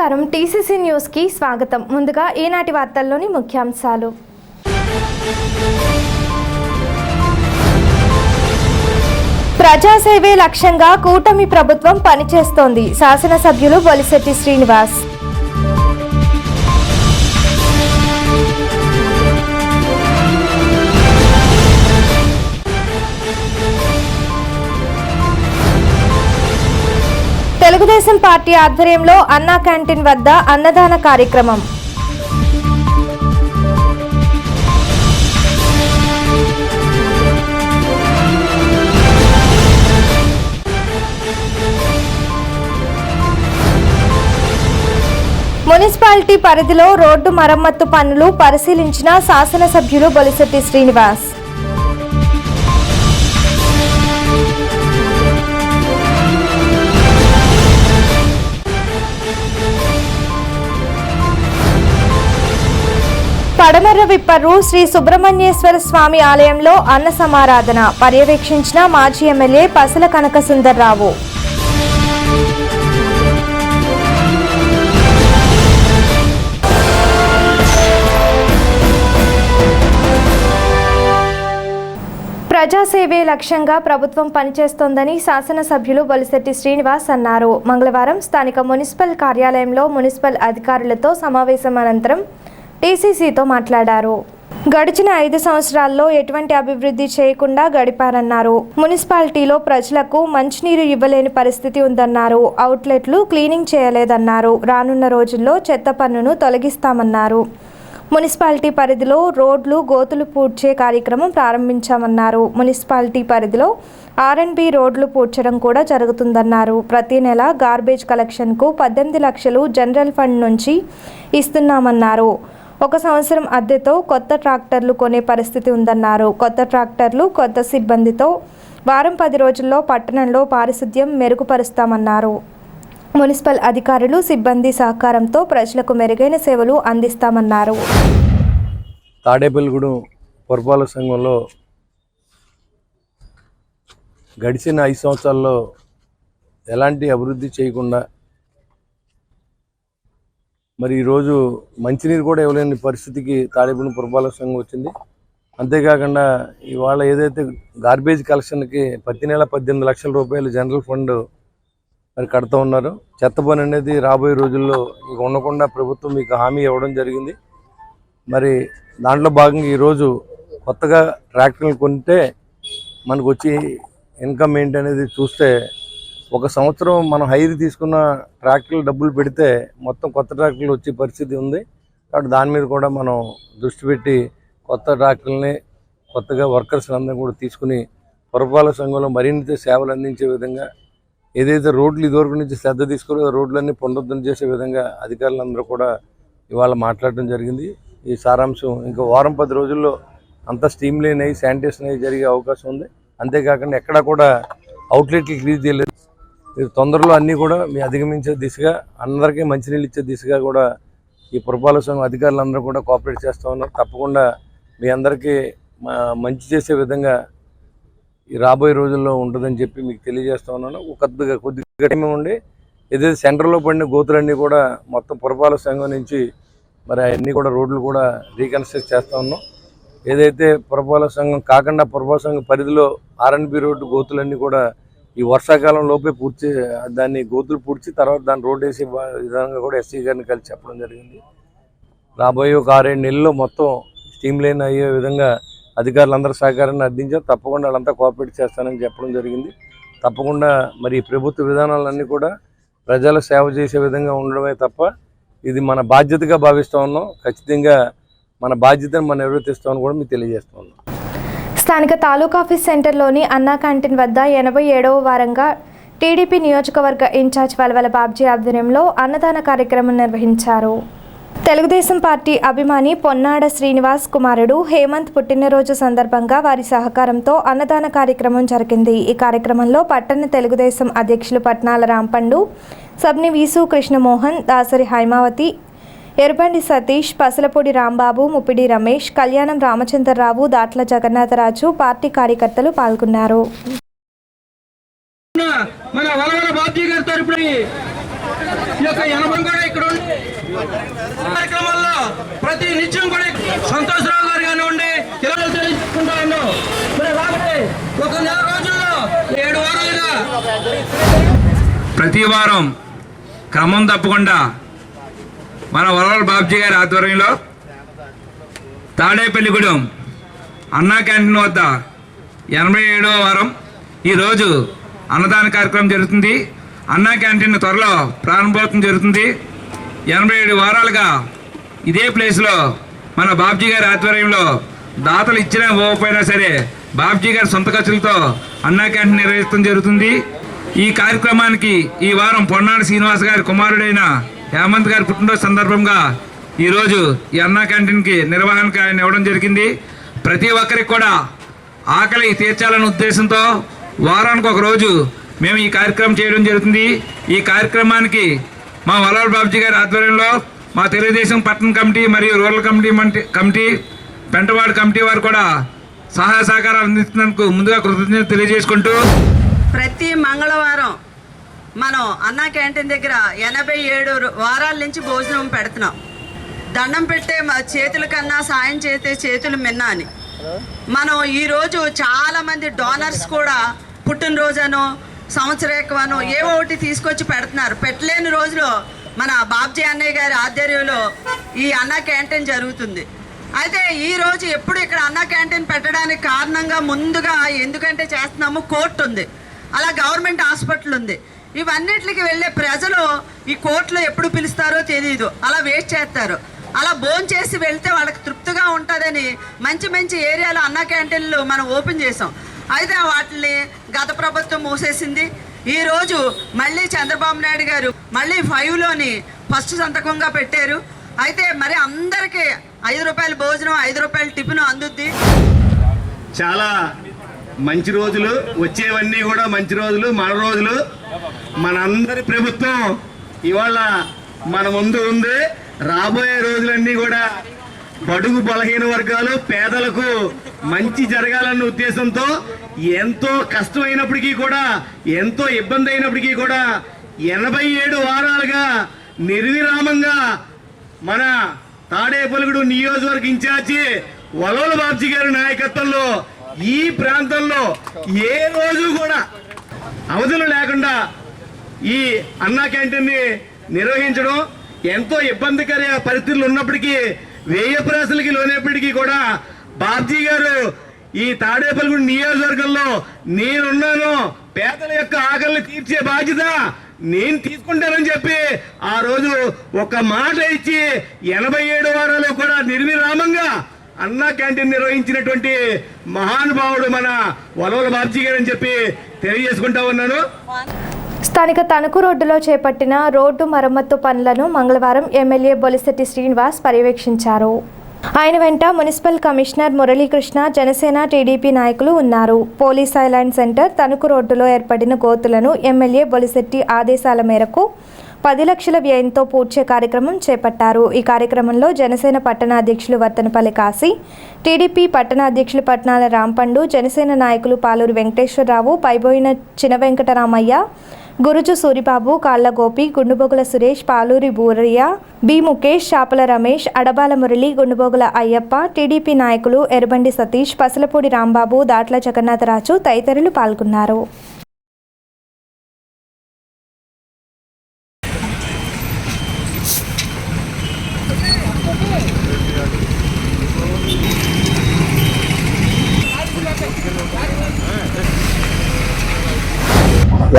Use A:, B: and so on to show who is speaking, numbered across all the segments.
A: నమస్కారం TCC news కి స్వాగతం. ముందుగా ఈనాటి వార్తల్లోని ముఖ్యాంశాలు. ప్రజాసేవే లక్ష్యంగా కూటమి ప్రభుత్వం పనిచేస్తోంది. శాసనసభ్యులు బొలిశెట్టి శ్రీనివాస్. తెలుగుదేశం పార్టీ ఆధ్వర్యంలో అన్నా క్యాంటీన్ వద్ద అన్నదాన కార్యక్రమం. మున్సిపాలిటీ పరిధిలో రోడ్డు మరమ్మత్తు పనులు పరిశీలించిన శాసనసభ్యులు బొలిశెట్టి శ్రీనివాస్. పడమర్ర విప్పర్రు శ్రీ సుబ్రహ్మణ్యేశ్వర స్వామి ఆలయంలో అన్న సమారాధన పర్యవేక్షించిన మాజీ ఎమ్మెల్యే పసల కనక సుందర్రావు. ప్రజాసేవే లక్ష్యంగా ప్రభుత్వం పనిచేస్తోందని శాసనసభ్యులు బొలిశెట్టి శ్రీనివాస్ అన్నారు. మంగళవారం స్థానిక మున్సిపల్ కార్యాలయంలో మున్సిపల్ అధికారులతో సమావేశం అనంతరం టీసీసీతో మాట్లాడారు. గడిచిన 5 సంవత్సరాల్లో ఎటువంటి అభివృద్ధి చేయకుండా గడిపారన్నారు. మున్సిపాలిటీలో ప్రజలకు మంచినీరు ఇవ్వలేని పరిస్థితి ఉందన్నారు. అవుట్లెట్లు క్లీనింగ్ చేయలేదన్నారు. రానున్న రోజుల్లో చెత్త పన్నును తొలగిస్తామన్నారు. మున్సిపాలిటీ పరిధిలో రోడ్లు గోతులు పూడ్చే కార్యక్రమం ప్రారంభించామన్నారు. మున్సిపాలిటీ పరిధిలో R&B రోడ్లు పూడ్చడం కూడా జరుగుతుందన్నారు. ప్రతి నెల గార్బేజ్ కలెక్షన్కు 18 లక్షలు జనరల్ ఫండ్ నుంచి ఇస్తున్నామన్నారు. 1 సంవత్సరం అద్దెతో కొత్త ట్రాక్టర్లు కొనే పరిస్థితి ఉందన్నారు. కొత్త ట్రాక్టర్లు కొత్త సిబ్బందితో వారం 10 రోజుల్లో పట్టణంలో పారిశుద్ధ్యం మెరుగుపరుస్తామన్నారు. మున్సిపల్ అధికారులు సిబ్బంది సహకారంతో ప్రజలకు మెరుగైన సేవలు అందిస్తామన్నారు.
B: తాడేపల్లిగూడెం పురపాలక సంఘంలో గడిచిన 5 సంవత్సరాల్లో ఎలాంటి అభివృద్ధి చేయకుండా మరి ఈరోజు మంచినీరు కూడా ఇవ్వలేని పరిస్థితికి తాడేపల్లి పురపాలక సంఘం వచ్చింది. అంతేకాకుండా ఇవాళ ఏదైతే గార్బేజ్ కలెక్షన్కి ప్రతి నెల 18 లక్షల రూపాయలు జనరల్ ఫండ్ మరి కడుతూ ఉన్నారు. చెత్త పని అనేది రాబోయే రోజుల్లో ఇక ఉండకుండా ప్రభుత్వం మీకు హామీ ఇవ్వడం జరిగింది. మరి దాంట్లో భాగంగా ఈరోజు కొత్తగా ట్రాక్టర్లు కొంటే మనకు వచ్చి ఇన్కమ్ ఏంటి అనేది చూస్తే 1 సంవత్సరం మనం హైర్ తీసుకున్న ట్రాక్టర్లు డబ్బులు పెడితే మొత్తం కొత్త ట్రాక్టర్లు వచ్చే పరిస్థితి ఉంది. కాబట్టి దాని మీద కూడా మనం దృష్టి పెట్టి కొత్త ట్రాక్టర్లని కొత్తగా వర్కర్స్ అందరూ కూడా తీసుకుని పురపాలక సంఘంలో మరింత సేవలు అందించే విధంగా ఏదైతే రోడ్లు ఇదివరకు నుంచి శ్రద్ధ తీసుకుని రోడ్లన్నీ పునరుద్ధరణ చేసే విధంగా అధికారులందరూ కూడా ఇవాళ మాట్లాడడం జరిగింది. ఈ సారాంశం ఇంకా వారం 10 రోజుల్లో అంతా స్టీమ్ లైన్ అయ్యి శానిటేషన్ అయ్యి జరిగే అవకాశం ఉంది. అంతేకాకుండా ఎక్కడా కూడా అవుట్లెట్లు క్లీజ్ చేయలేదు. తొందరలో అన్నీ కూడా మీ అధిగమించే దిశగా అందరికీ మంచినీళ్ళు ఇచ్చే దిశగా కూడా ఈ పురపాలక సంఘం అధికారులందరూ కూడా కోఆపరేట్ చేస్తూ ఉన్నారు. తప్పకుండా మీ అందరికీ మంచి చేసే విధంగా ఈ రాబోయే రోజుల్లో ఉంటుందని చెప్పి మీకు తెలియజేస్తూ ఉన్నాను. కొద్దిగా టైం ఉండి ఏదైతే సెంటర్లో పడిన గోతులన్నీ కూడా మొత్తం పురపాలక సంఘం నుంచి మరి అన్నీ కూడా రోడ్లు కూడా రీకన్స్ట్రక్ట్ చేస్తూ ఉన్నాం. ఏదైతే పురపాలక సంఘం కాకుండా పురపాలక సంఘం పరిధిలో R&B రోడ్డు గోతులన్నీ కూడా ఈ వర్షాకాలం లోపే పూడ్చి దాన్ని గోతులు పూడ్చి తర్వాత దాన్ని రోడ్ వేసే విధంగా కూడా ఎస్సీ గారిని కలిసి చెప్పడం జరిగింది. రాబోయే ఒక 6-7 నెలల్లో మొత్తం స్టీమ్ లైన్ అయ్యే విధంగా అధికారులందరూ సహకారాన్ని అందించారు. తప్పకుండా వాళ్ళంతా కోఆపరేట్ చేస్తానని చెప్పడం జరిగింది. తప్పకుండా మరి ప్రభుత్వ విధానాలన్నీ కూడా ప్రజల సేవ చేసే విధంగా ఉండడమే తప్ప ఇది మన బాధ్యతగా భావిస్తూ ఉన్నాం. ఖచ్చితంగా మన బాధ్యతను మనం నిర్వర్తిస్తామని కూడా మీకు తెలియజేస్తూ ఉన్నాం.
A: స్థానిక తాలూకా ఆఫీస్ సెంటర్లోని అన్నా క్యాంటీన్ వద్ద 87వ వారంగా టీడీపీ నియోజకవర్గ ఇన్ఛార్జ్ వలవల బాబ్జీ ఆధ్వర్యంలో అన్నదాన కార్యక్రమం నిర్వహించారు. తెలుగుదేశం పార్టీ అభిమాని పొన్నాడ శ్రీనివాస్ కుమారుడు హేమంత్ పుట్టినరోజు సందర్భంగా వారి సహకారంతో అన్నదాన కార్యక్రమం జరిగింది. ఈ కార్యక్రమంలో పట్టణ తెలుగుదేశం అధ్యక్షులు పట్నాల రాంపండు, సబ్ని వీసు కృష్ణమోహన్, దాసరి హైమావతి, ఎర్బండి సతీష్, పసలపూడి రాంబాబు, ముప్పిడి రమేష్, కళ్యాణం రామచంద్రరావు, దాట్ల జగన్నాథరాజు పార్టీ కార్యకర్తలు పాల్గొన్నారు.
C: ఈ యొక్క 80 కూడా ఇక్కడ ఉండి కార్యక్రమాల్లో ప్రతి నిత్యం కూడా సంతోషరావు గారు కానివ్వండి ఇలా తెలియజేసుకుంటా ఉన్నాం. మరి రాబోయే ఒక నెల రోజుల్లో 7 వారాలుగా ప్రతి వారం క్రమం తప్పకుండా మన వరవల్ బాబ్జీ గారి ఆధ్వర్యంలో తాడేపల్లిగూడెం అన్నా క్యాంటీన్ వద్ద 87వ వారం ఈరోజు అన్నదాన కార్యక్రమం జరుగుతుంది. అన్నా క్యాంటీన్ త్వరలో ప్రారంభోత్సవం జరుగుతుంది. 87 వారాలుగా ఇదే ప్లేస్లో మన బాబ్జీ గారి ఆధ్వర్యంలో దాతలు ఇచ్చినా ఇవ్వకపోయినా సరే బాబ్జీ గారి సొంత ఖర్చులతో అన్నా క్యాంటీన్ నిర్వహించడం జరుగుతుంది. ఈ కార్యక్రమానికి ఈ వారం పొన్నాడు శ్రీనివాస్ గారి కుమారుడైన హేమంత్ గారి పుట్టినరోజు సందర్భంగా ఈరోజు ఈ అన్నా క్యాంటీన్కి నిర్వహణకు ఆయన ఇవ్వడం జరిగింది. ప్రతి ఒక్కరికి కూడా ఆకలి తీర్చాలనే ఉద్దేశంతో వారానికి ఒక రోజు మేము ఈ కార్యక్రమం చేయడం జరుగుతుంది. ఈ కార్యక్రమానికి మా వరవల్ బాబ్జీ గారి ఆధ్వర్యంలో మా తెలుగుదేశం పట్టణ కమిటీ మరియు రూరల్ కమిటీ పెంటవాడ కమిటీ వారు కూడా సహాయ సహకారాలు అందిస్తున్నందుకు ముందుగా కృతజ్ఞతలు తెలియజేసుకుంటూ
D: ప్రతి మంగళవారం మనం అన్నా క్యాంటీన్ దగ్గర 87 వారాల నుంచి భోజనం పెడుతున్నాం. దండం పెట్టే చేతుల కన్నా సాయం చేసే చేతులు మిన్నా అని మనం ఈరోజు చాలామంది డోనర్స్ కూడా పుట్టినరోజనో సంవత్సరేకమనో ఏవో ఒకటి తీసుకొచ్చి పెడుతున్నారు. పెట్టలేని రోజులో మన బాబ్జీ అన్నయ్య గారి ఆధ్వర్యంలో ఈ అన్నా క్యాంటీన్ జరుగుతుంది. అయితే ఈరోజు ఎప్పుడు ఇక్కడ అన్నా క్యాంటీన్ పెట్టడానికి కారణంగా ముందుగా ఎందుకంటే చేస్తున్నాము కోర్టు ఉంది, అలా గవర్నమెంట్ హాస్పిటల్ ఉంది. ఇవన్నిటికి వెళ్ళే ప్రజలు ఈ కోర్టులో ఎప్పుడు పిలుస్తారో తెలియదు, అలా వెయిట్ చేస్తారు. అలా భోజనం చేసి వెళ్తే వాళ్ళకి తృప్తిగా ఉంటుందని మంచి మంచి ఏరియాలో అన్నా క్యాంటీన్లు మనం ఓపెన్ చేసాం. అయితే వాటిని గత ప్రభుత్వం మూసేసింది. ఈరోజు మళ్ళీ చంద్రబాబు నాయుడు గారు మళ్ళీ 5లోని ఫస్ట్ సంతకంగా పెట్టారు. అయితే మరి అందరికీ 5 రూపాయల భోజనం 5 రూపాయల టిఫిన్ అందుద్ది.
E: చాలా మంచి రోజులు, వచ్చేవన్నీ కూడా మంచి రోజులు, మన రోజులు. మనందరి ప్రభుత్వం ఇవాళ మన ముందు ఉంది. రాబోయే రోజులన్నీ కూడా బడుగు బలహీన వర్గాలు పేదలకు మంచి జరగాలన్న ఉద్దేశంతో ఎంతో కష్టమైనప్పటికీ కూడా ఎంతో ఇబ్బంది అయినప్పటికీ కూడా 87 వారాలుగా నిర్విరామంగా మన తాడేపల్లిగూడెం నియోజకవర్గ ఇన్ఛార్జి వరవల్ బాబ్జీ గారి నాయకత్వంలో ఈ ప్రాంతంలో ఏ రోజు కూడా అవధులు లేకుండా ఈ అన్నా క్యాంటీన్ని నిర్వహించడం ఎంతో ఇబ్బందికర పరిస్థితులు ఉన్నప్పటికీ వ్యయ ప్రయాసలకి లోనేప్పటికీ కూడా బాబ్జీ గారు ఈ తాడేపల్లిగూడెం నియోజకవర్గంలో నేనున్నాను, పేదల యొక్క ఆకలిని తీర్చే బాధ్యత నేను తీసుకుంటానని చెప్పి ఆ రోజు ఒక మాట ఇచ్చి 87 వారాలు కూడా నిర్విరామంగా అన్నా క్యాంటీన్ నిర్వహించినటువంటి మహానుభావుడు మన వరవల్ బాబ్జీ గారు అని చెప్పి తెలియజేసుకుంటా ఉన్నాను.
A: స్థానిక తణుకు రోడ్డులో చేపట్టిన రోడ్డు మరమ్మత్తు పనులను మంగళవారం ఎమ్మెల్యే బొలిశెట్టి శ్రీనివాస్ పర్యవేక్షించారు. ఆయన వెంట municipal commissioner Muralikrishna, Janasena, TDP నాయకులు ఉన్నారు. పోలీస్ ఐలాండ్ సెంటర్ తణుకు రోడ్డులో ఏర్పడిన గోతులను ఎమ్మెల్యే బొలిశెట్టి ఆదేశాల మేరకు 10 లక్షల వ్యయంతో పూడ్చే కార్యక్రమం చేపట్టారు. ఈ కార్యక్రమంలో జనసేన పట్టణ అధ్యక్షులు వర్తనపల్లి కాశీ, టీడీపీ పట్టణ అధ్యక్షులు పట్నాల రాంపండు, జనసేన నాయకులు పాలూరి వెంకటేశ్వరరావు, పైబోయిన చిన వెంకటరామయ్య, గురుజు సూరిబాబు, కాళ్ల గోపి, గుండుబొగుల సురేష్, పాలూరి బూరయ్య, బి ముఖేష్, చాపల రమేష్, అడబాల మురళి, గుండుబొగుల అయ్యప్ప, టీడీపీ నాయకులు ఎర్రబండి సతీష్, పసలపూడి రాంబాబు, దాట్ల జగన్నాథరాజు తదితరులు పాల్గొన్నారు.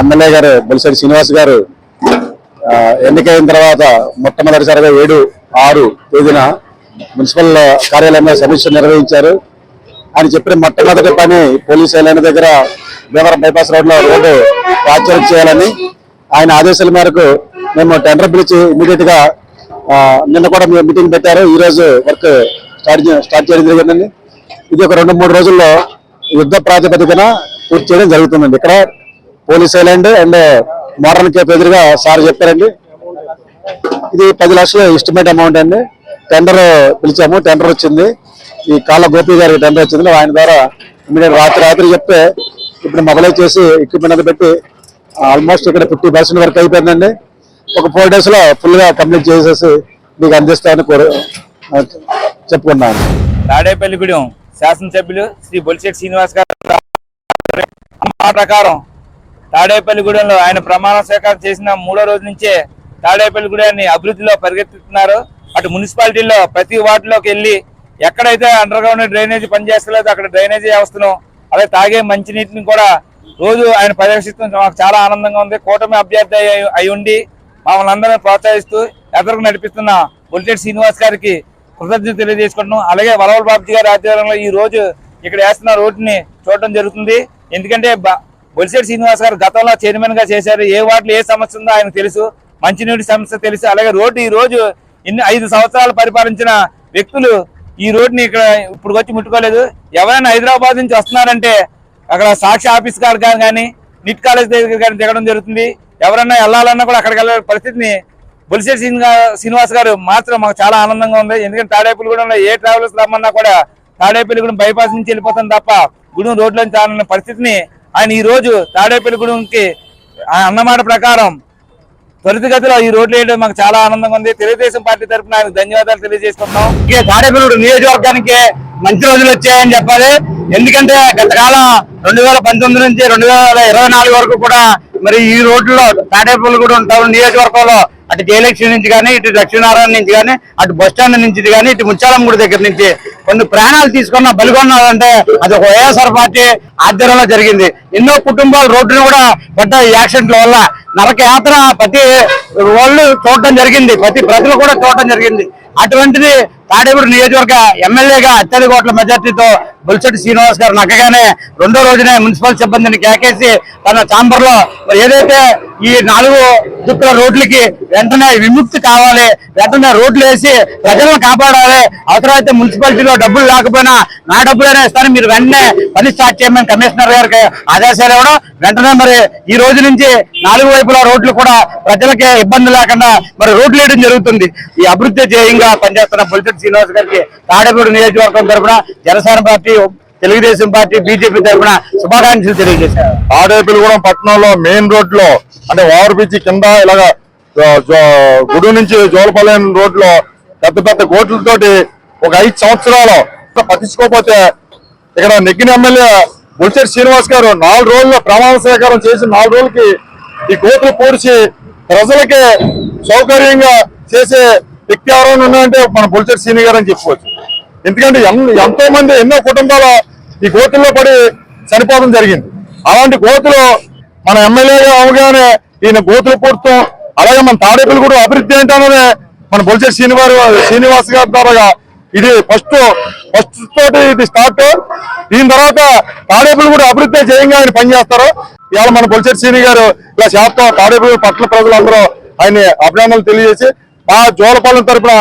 F: ఎమ్మెల్యే గారు బొలిశెట్టి శ్రీనివాస్ గారు ఎన్నికైన తర్వాత మొట్టమొదటిసారిగా 7-6 తేదీన మున్సిపల్ కార్యాలయంలో సమీక్ష నిర్వహించారు. ఆయన చెప్పిన మొట్టమొదటి పని పోలీస్ ఐలాండ్ దగ్గర భీమవరం బైపాస్ రోడ్ లో రోడ్డు ప్రాచుర్యం చేయాలని ఆయన ఆదేశాల మేరకు మేము టెండర్ పిలిచి ఇమీడియట్ గా నిన్న కూడా మీటింగ్ పెట్టారు. ఈ రోజు వర్క్ స్టార్ట్ చేయడం జరిగిందండి. ఇది ఒక 2-3 రోజుల్లో యుద్ధ ప్రాతిపదికన పూర్తి చేయడం జరుగుతుందండి. ఇక్కడ police island and modern Cape ఎదురుగా సార్ చెప్పారండి. ఇది 10 లక్షల ఎస్టిమేట్ అమౌంట్ అండి. టెండర్ పిలిచాము, టెండర్ వచ్చింది. ఈ కాళ్ళ గోపి గారికి టెండర్ వచ్చింది. ఆయన ద్వారా ఇమీడియట్ రాత్రి చెప్తే ఇప్పుడు మొబైలైజ్ చేసి ఎక్విప్మెంట్ అంతా పెట్టి ఆల్మోస్ట్ ఇక్కడ 50% వరకు అయిపోయిందండి. ఒక 4 days లో ఫుల్ గా కంప్లీట్ చేసేసి మీకు అందిస్తామని చెప్పుకున్నాను.
C: తాడేపల్లిగూడెం శాసనసభ్యులు శ్రీ బొలిశెట్టి శ్రీనివాస్ గారు మాట ప్రకారం తాడేపల్లిగూడెంలో ఆయన ప్రమాణ స్వీకారం చేసిన 3వ రోజు నుంచే తాడేపల్లిగూడెన్ని అభివృద్ధిలో పరిగెత్తుతున్నారు. అటు మున్సిపాలిటీలో ప్రతి వార్డులోకి వెళ్ళి ఎక్కడైతే అండర్ గ్రౌండ్ డ్రైనేజీ పనిచేస్తలేదో అక్కడ డ్రైనేజీ వ్యవస్థను అలాగే తాగే మంచినీటిని కూడా రోజు ఆయన పర్యవేక్షిస్తూ మాకు చాలా ఆనందంగా ఉంది. కూటమి అభ్యర్థి అయి ఉండి మమ్మల్ని అందరినీ ప్రోత్సహిస్తూ ఎదురుకు నడిపిస్తున్న బొలిశెట్టి శ్రీనివాస్ గారికి కృతజ్ఞత తెలియజేసుకుంటున్నాం. అలాగే వలవల బాబుజీ గారి ఆధ్వర్యంలో ఈ రోజు ఇక్కడ వేస్తున్న రోడ్డుని చూడటం జరుగుతుంది. ఎందుకంటే బొలిశెట్టి శ్రీనివాస్ గారు గతంలో చైర్మన్ గా చేశారు. ఏ వార్డులో ఏ సమస్య ఉందో ఆయన తెలుసు, మంచినీటి సమస్య తెలుసు. అలాగే రోడ్డు ఈ రోజు 5 సంవత్సరాలు పరిపాలించిన వ్యక్తులు ఈ రోడ్డుని ఇక్కడ ఇప్పుడు వచ్చి ముట్టుకోలేదు. ఎవరైనా హైదరాబాద్ నుంచి వస్తున్నారంటే అక్కడ సాక్షి ఆఫీస్ కాడ కానీ నిట్ కాలేజ్ దగ్గర కానీ దిగడం జరుగుతుంది. ఎవరైనా వెళ్ళాలన్నా కూడా అక్కడికి వెళ్ళే పరిస్థితిని బొలిశెట్టి శ్రీనివాస్ గారు మాత్రం మాకు చాలా ఆనందంగా ఉంది. ఎందుకంటే తాడేపల్లిగూడెంలో ఏ ట్రావెలర్స్ రమ్మన్నా కూడా తాడేపల్లిగూడెం బైపాస్ నుంచి వెళ్ళిపోతాం తప్ప గూడెం రోడ్లోంచి రానున్న పరిస్థితిని ఆయన ఈ రోజు తాడేపల్లిగూడెంకి అన్నమాట ప్రకారం త్వరితగతిలో ఈ రోడ్లు వేయడం మాకు చాలా ఆనందంగా ఉంది. తెలుగుదేశం పార్టీ తరఫున ఆయనకు ధన్యవాదాలు తెలియజేస్తున్నాం.
G: తాడేపల్లిగూడెం నియోజకవర్గానికి మంచి రోజులు వచ్చాయని చెప్పాలి. ఎందుకంటే గతకాలం 2019 నుంచి 2024 వరకు కూడా మరి ఈ రోడ్లలో తాడేపల్లిగూడెం టౌన్ నియోజకవర్గంలో అటు జయలక్ష్మి నుంచి కానీ, ఇటు లక్ష్మీనారాయణ నుంచి కానీ, అటు బస్టాండ్ నుంచి కానీ, ఇటు ముచ్చాలమ్మగుడి దగ్గర నుంచి కొన్ని ప్రాణాలు తీసుకున్న బలిగొన్నారంటే అది ఒక వైఎస్ఆర్ పార్టీ ఆధ్వర్యంలో జరిగింది. ఎన్నో కుటుంబాలు రోడ్డును కూడా పడ్డ యాక్సిడెంట్ల వల్ల నరక యాత్ర ప్రతి వాళ్ళు చూడటం జరిగింది, ప్రతి ప్రజలు కూడా చూడటం జరిగింది. అటువంటిది తాడేపల్లి నియోజకవర్గ ఎమ్మెల్యేగా అత్యధిక ఓట్ల మెజార్టీతో బొలిశెట్టి శ్రీనివాస్ గారు నక్కగానే 2వ రోజునే మున్సిపల్ సిబ్బందిని కేకేసి తన ఛాంబర్ లో ఏదైతే ఈ 4 దిక్కుల రోడ్లకి వెంటనే విముక్తి కావాలి, వెంటనే రోడ్లు వేసి ప్రజలను కాపాడాలి, అవసరమైతే మున్సిపాలిటీలో డబ్బులు లేకపోయినా నా డబ్బులైనా ఇస్తాను, మీరు వెంటనే పని స్టార్ట్ చేయమని కమిషనర్ గారికి ఆదేశాలు ఇవ్వడం. వెంటనే మరి ఈ రోజు నుంచి 4 వైపుల రోడ్లు కూడా ప్రజలకే ఇబ్బంది లేకుండా మరి రోడ్లు వేయడం జరుగుతుంది. ఈ అభివృద్ధి ధ్యేయంగా పనిచేస్తున్న బొలిశెట్టి శ్రీనివాస్ గారికి తాడేపల్లి నియోజకవర్గం తరఫున Janasena party, Telugu Desam party, BJP తరఫున శుభాకాంక్షలు తెలియజేశారు.
F: తాడేపల్లిగూడెం పట్టణంలో మెయిన్ రోడ్ లో అంటే ఓవర్ బ్రిడ్జ్ కింద ఇలాగా గుడి నుంచి జోలపాలెం రోడ్ లో పెద్ద పెద్ద గోట్లతోటి ఒక 5 సంవత్సరాలు పట్టించుకోకపోతే ఇక్కడ నెగ్గిన ఎమ్మెల్యే బొలిశెట్టి శ్రీనివాస్ గారు 4 రోజుల్లో ప్రమాణ స్వీకారం చేసి 4 రోజులకి ఈ గోతులు పూడ్చి ప్రజలకి సౌకర్యంగా చేసే వ్యక్తి ఎవరైనా ఉన్నాయంటే మన బొలిశెట్టి శ్రీని గారు అని చెప్పుకోవచ్చు. ఎందుకంటే ఎంతో మంది ఎన్నో కుటుంబాలు ఈ గోతుల్లో పడి చనిపోవడం జరిగింది. అలాంటి గోతులు మన ఎమ్మెల్యేగా అవగానే ఈయన గోతులు పూర్తం, అలాగే మన తాడేపల్లిగూడెం అభివృద్ధి ఏంటనే మన బొలిశెట్టి శ్రీనివాస్ గారి ద్వారా ఇది ఫస్ట్ తోటి ఇది స్టార్ట్. దీని తర్వాత తాడేపల్లిగూడెం అభివృద్ధి చేయంగా ఆయన పనిచేస్తారు. ఇవాళ మన బొలిశెట్టి శ్రీని గారు ఇలా శాతం తాడేపల్లి పట్టణ ప్రజలందరూ ఆయన అభినందనలు తెలియజేసి మా జోలపాలెం తరఫున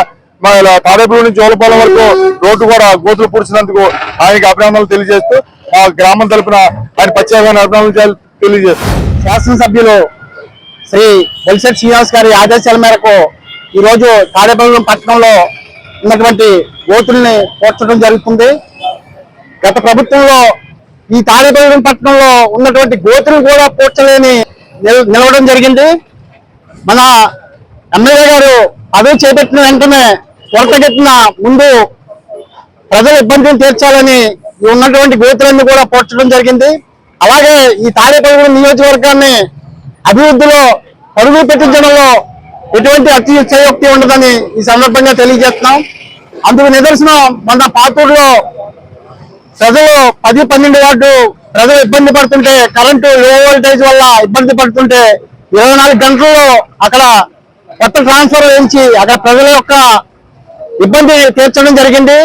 F: మా తాడేపల్లి నుంచి జోలపాలెం వరకు రోడ్డు కూడా గోతులు పూడ్చినందుకు ఆయనకి అభినందనలు తెలియజేస్తూ మా గ్రామం తరఫున ఆయన ప్రత్యేకమైన అభినందనలు తెలియజేస్తూ
G: శాసనసభ్యులు శ్రీ బొలిశెట్టి శ్రీనివాస్ గారి ఆదేశాల మేరకు ఈరోజు తాడేపల్లిగూడెం పట్టణంలో ఉన్నటువంటి గోతుల్ని పూడ్చడం జరుగుతుంది. గత ప్రభుత్వంలో ఈ తాడేపల్లిగూడెం పట్టణంలో ఉన్నటువంటి గోతులు కూడా పూడ్చలేని నిలవడం జరిగింది. మన ఎమ్మెల్యే గారు పదవి చేపట్టిన వెంటనే త్వరతగతిన ముందు ప్రజల ఇబ్బందులు తీర్చాలని ఉన్నటువంటి గోతులన్నీ కూడా పూడ్చడం జరిగింది. అలాగే ఈ తాడేపల్లిగూడెం నియోజకవర్గాన్ని అభివృద్ధిలో పరుగులు పెట్టించడంలో ఎటువంటి అతిశయోక్తి ఉండదని ఈ సందర్భంగా తెలియజేస్తున్నాం. అందుకు నిదర్శనం మన పాతూరులో ప్రజలు 10-12 వార్డు ప్రజలు ఇబ్బంది పడుతుంటే, కరెంటు లో వోల్టేజ్ వల్ల ఇబ్బంది పడుతుంటే 24 గంటల్లో అక్కడ కొత్త ట్రాన్స్ఫర్ వేయించి అక్కడ ప్రజల యొక్క ఇబ్బంది తీర్చడం జరిగింది.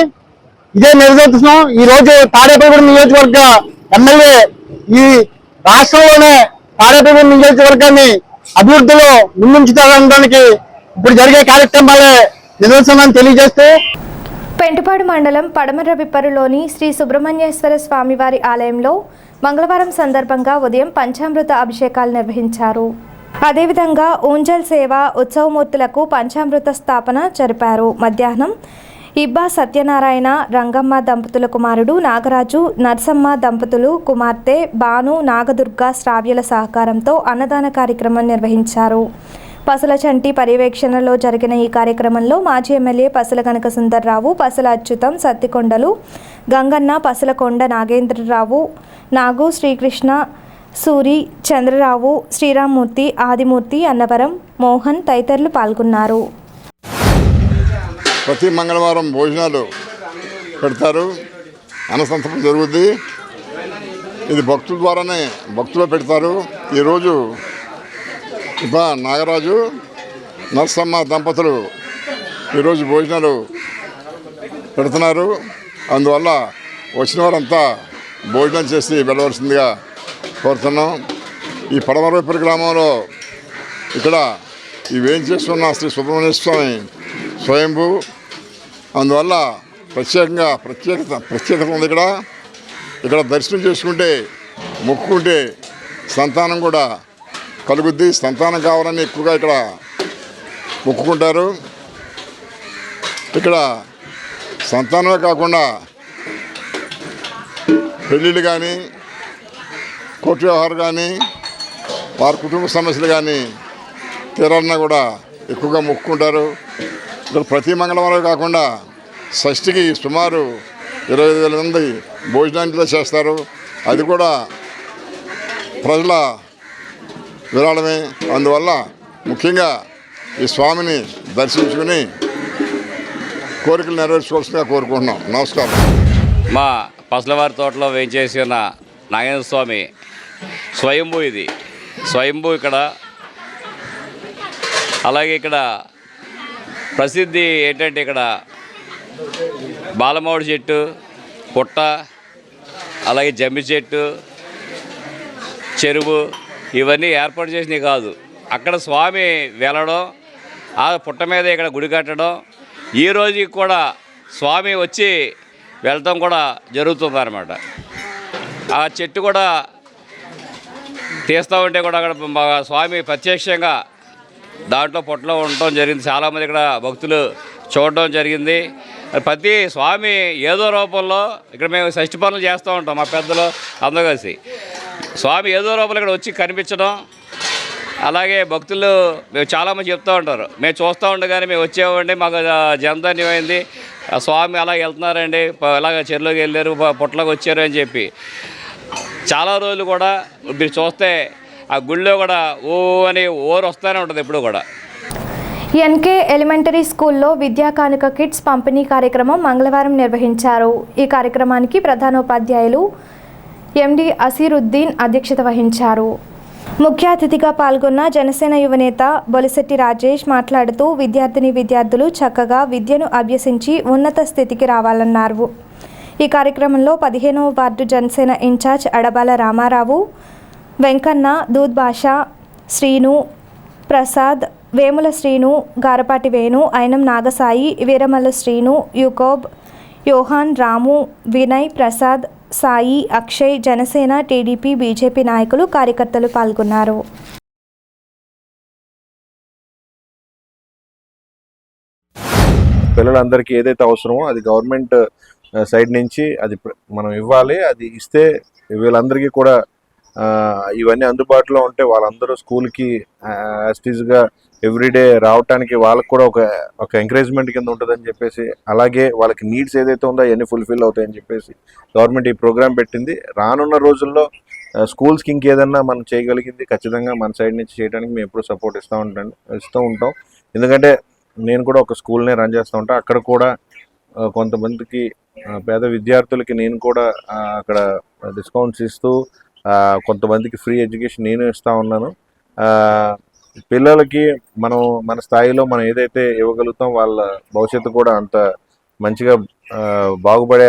G: ఇదే నిదర్శనం. ఈ రోజు తాడేపల్లిగూడెం నియోజకవర్గ ఎమ్మెల్యే ఈ రాష్ట్రంలోనే తాడేపల్లిగూడెం నియోజకవర్గాన్ని అభివృద్ధిలో ముందుంచుతానికి ఇప్పుడు జరిగే కార్యక్రమాలే నిదర్శనం తెలియజేస్తూ
A: పెంటపాడు మండలం పడమర విప్పరులోని శ్రీ సుబ్రహ్మణ్యేశ్వర స్వామివారి ఆలయంలో మంగళవారం సందర్భంగా ఉదయం పంచామృత అభిషేకాలు నిర్వహించారు. అదేవిధంగా ఊంజల్ సేవ ఉత్సవమూర్తులకు పంచామృత స్థాపన జరిపారు. మధ్యాహ్నం ఇబ్బా సత్యనారాయణ రంగమ్మ దంపతుల కుమారుడు నాగరాజు, నర్సమ్మ దంపతులు కుమార్తె భాను నాగదుర్గ శ్రావ్యుల సహకారంతో అన్నదాన కార్యక్రమం నిర్వహించారు. పసల చంటి పర్యవేక్షణలో జరిగిన ఈ కార్యక్రమంలో మాజీ ఎమ్మెల్యే పసల కనక సుందర్రావు, పసల అచ్యుతం, సత్తికొండలు, గంగన్న, పసల కొండ నాగేంద్రరావు, నాగు, శ్రీకృష్ణ, సూరి, చంద్రరావు, శ్రీరామ్మూర్తి, ఆదిమూర్తి, అన్నవరం, మోహన్ తదితరులు పాల్గొన్నారు.
H: ప్రతి మంగళవారం భోజనాలు పెడతారు, అన్నసంతర్పణ జరుగుద్ది. ఇది భక్తుల ద్వారానే భక్తులు పెడతారు. ఈరోజు నాగరాజు నరసమ్మ దంపతులు ఈరోజు భోజనాలు పెడుతున్నారు. అందువల్ల వచ్చిన వారంతా భోజనం చేసి వెళ్ళవలసిందిగా కోరుతున్నాం. ఈ పడమరవైపు గ్రామంలో ఇక్కడ ఈ వేయించేస్తున్న శ్రీ సుబ్రహ్మణ్య స్వామి స్వయంభూ. అందువల్ల ప్రత్యేకత ఉంది. ఇక్కడ దర్శనం చేసుకుంటే మొక్కుకుంటే సంతానం కూడా కలుగుద్ది. సంతానం కావాలని ఎక్కువగా ఇక్కడ మొక్కుకుంటారు. ఇక్కడ సంతానమే కాకుండా పెళ్ళిళ్ళు కానీ, కోర్టు వ్యవహారం కానీ, వారి కుటుంబ సమస్యలు కానీ తీరాలన్నా కూడా ఎక్కువగా మొక్కుకుంటారు. ఇక్కడ ప్రతి మంగళవారం కాకుండా షష్ఠికి సుమారు 25,000 మంది భోజనాలు చేస్తారు. అది కూడా ప్రజల విరాళమే. అందువల్ల ముఖ్యంగా ఈ స్వామిని దర్శించుకుని కోరికలు నెరవేర్చుకోవాల్సిందిగా కోరుకుంటున్నాం. నమస్కారం.
I: మా పసలవారి తోటలో వేయించేసి ఉన్న నాగేంద్ర స్వామి స్వయంభూ. ఇది స్వయంభూ. ఇక్కడ అలాగే ఇక్కడ ప్రసిద్ధి ఏంటంటే ఇక్కడ బాలమావిడి చెట్టు, పుట్ట, అలాగే జమ్మి చెట్టు, చెరువు ఇవన్నీ ఏర్పాటు చేసినవి కాదు. అక్కడ స్వామి వెళ్ళడం, ఆ పుట్ట మీద ఇక్కడ గుడి కట్టడం, ఈ రోజుకి కూడా స్వామి వచ్చి వెళ్ళటం కూడా జరుగుతుందన్నమాట. ఆ చెట్టు కూడా తీస్తూ ఉంటే కూడా అక్కడ స్వామి ప్రత్యక్షంగా దాంట్లో పొట్టలో ఉండటం జరిగింది. చాలామంది ఇక్కడ భక్తులు చూడడం జరిగింది. ప్రతి స్వామి ఏదో రూపంలో ఇక్కడ మేము షష్ఠి పనులు చేస్తూ ఉంటాం, మా పెద్దలు అందరూ కలిసి. స్వామి ఏదో రూపంలో ఇక్కడ వచ్చి కనిపించడం, అలాగే భక్తులు మేము చాలామంది చెప్తూ ఉంటారు, మేము చూస్తూ ఉండగానే మేము వచ్చేవాడి, మాకు జనధన్యమైంది, స్వామి అలా వెళ్తున్నారండి, ఇలాగ చెరువులోకి వెళ్ళారు, పొట్టలోకి వచ్చారు అని చెప్పి. చాలా రోజులు కూడా మీరు చూస్తే ఆ గుళ్ళో కూడా ఓ అని ఓరు వస్తూనే ఉంటుంది ఎప్పుడు కూడా.
A: ఎన్కే ఎలిమెంటరీ స్కూల్లో విద్యా కానుక కిట్స్ పంపిణీ కార్యక్రమం మంగళవారం నిర్వహించారు. ఈ కార్యక్రమానికి ప్రధానోపాధ్యాయులు ఎండి అసీరుద్దీన్ అధ్యక్షత వహించారు. ముఖ్య అతిథిగా పాల్గొన్న జనసేన యువనేత బొలిశెట్టి రాజేష్ మాట్లాడుతూ విద్యార్థులు చక్కగా విద్యను అభ్యసించి ఉన్నత స్థితికి రావాలన్నారు. ఈ కార్యక్రమంలో 15వ వార్డు జనసేన ఇన్ఛార్జ్ అడబాల రామారావు, వెంకన్న, దూద్ భాషా, శ్రీను, ప్రసాద్, వేముల శ్రీను, గారపాటి వేణు, అయినం నాగసాయి, వీరమల్ల శ్రీను, యూకోబ్, యోహాన్, రాము, వినయ్, ప్రసాద్, సాయి, అక్షయ్, జనసేన, టీడీపీ, బీజేపీ నాయకులు, కార్యకర్తలు పాల్గొన్నారు.
J: పిల్లలందరికీ ఏదైతే అవసరమో అది గవర్నమెంట్ సైడ్ నుంచి అది మనం ఇవ్వాలి. అది ఇస్తే వీళ్ళందరికీ కూడా ఇవన్నీ అందుబాటులో ఉంటే వాళ్ళందరూ స్కూల్కి యాస్టీజ్గా ఎవ్రీడే రావడానికి వాళ్ళకి కూడా ఒక ఎంకరేజ్మెంట్ కింద ఉంటుందని చెప్పేసి, అలాగే వాళ్ళకి నీడ్స్ ఏదైతే ఉందో అవన్నీ ఫుల్ఫిల్ అవుతాయని చెప్పేసి గవర్నమెంట్ ఈ ప్రోగ్రామ్ పెట్టింది. రానున్న రోజుల్లో స్కూల్స్కి ఇంకేదన్నా మనం చేయగలిగింది ఖచ్చితంగా మన సైడ్ నుంచి చేయడానికి మేము ఎప్పుడు సపోర్ట్ ఇస్తూ ఉంటాం. ఎందుకంటే నేను కూడా ఒక స్కూల్నే రన్ చేస్తూ ఉంటాను. అక్కడ కూడా కొంతమందికి పేద విద్యార్థులకి నేను కూడా అక్కడ డిస్కౌంట్స్ ఇస్తూ కొంతమందికి ఫ్రీ ఎడ్యుకేషన్ నేను ఇస్తూ ఉన్నాను. పిల్లలకి మన స్థాయిలో మనం ఏదైతే ఇవ్వగలుగుతాం వాళ్ళ భవిష్యత్తు కూడా అంత మంచిగా బాగుపడే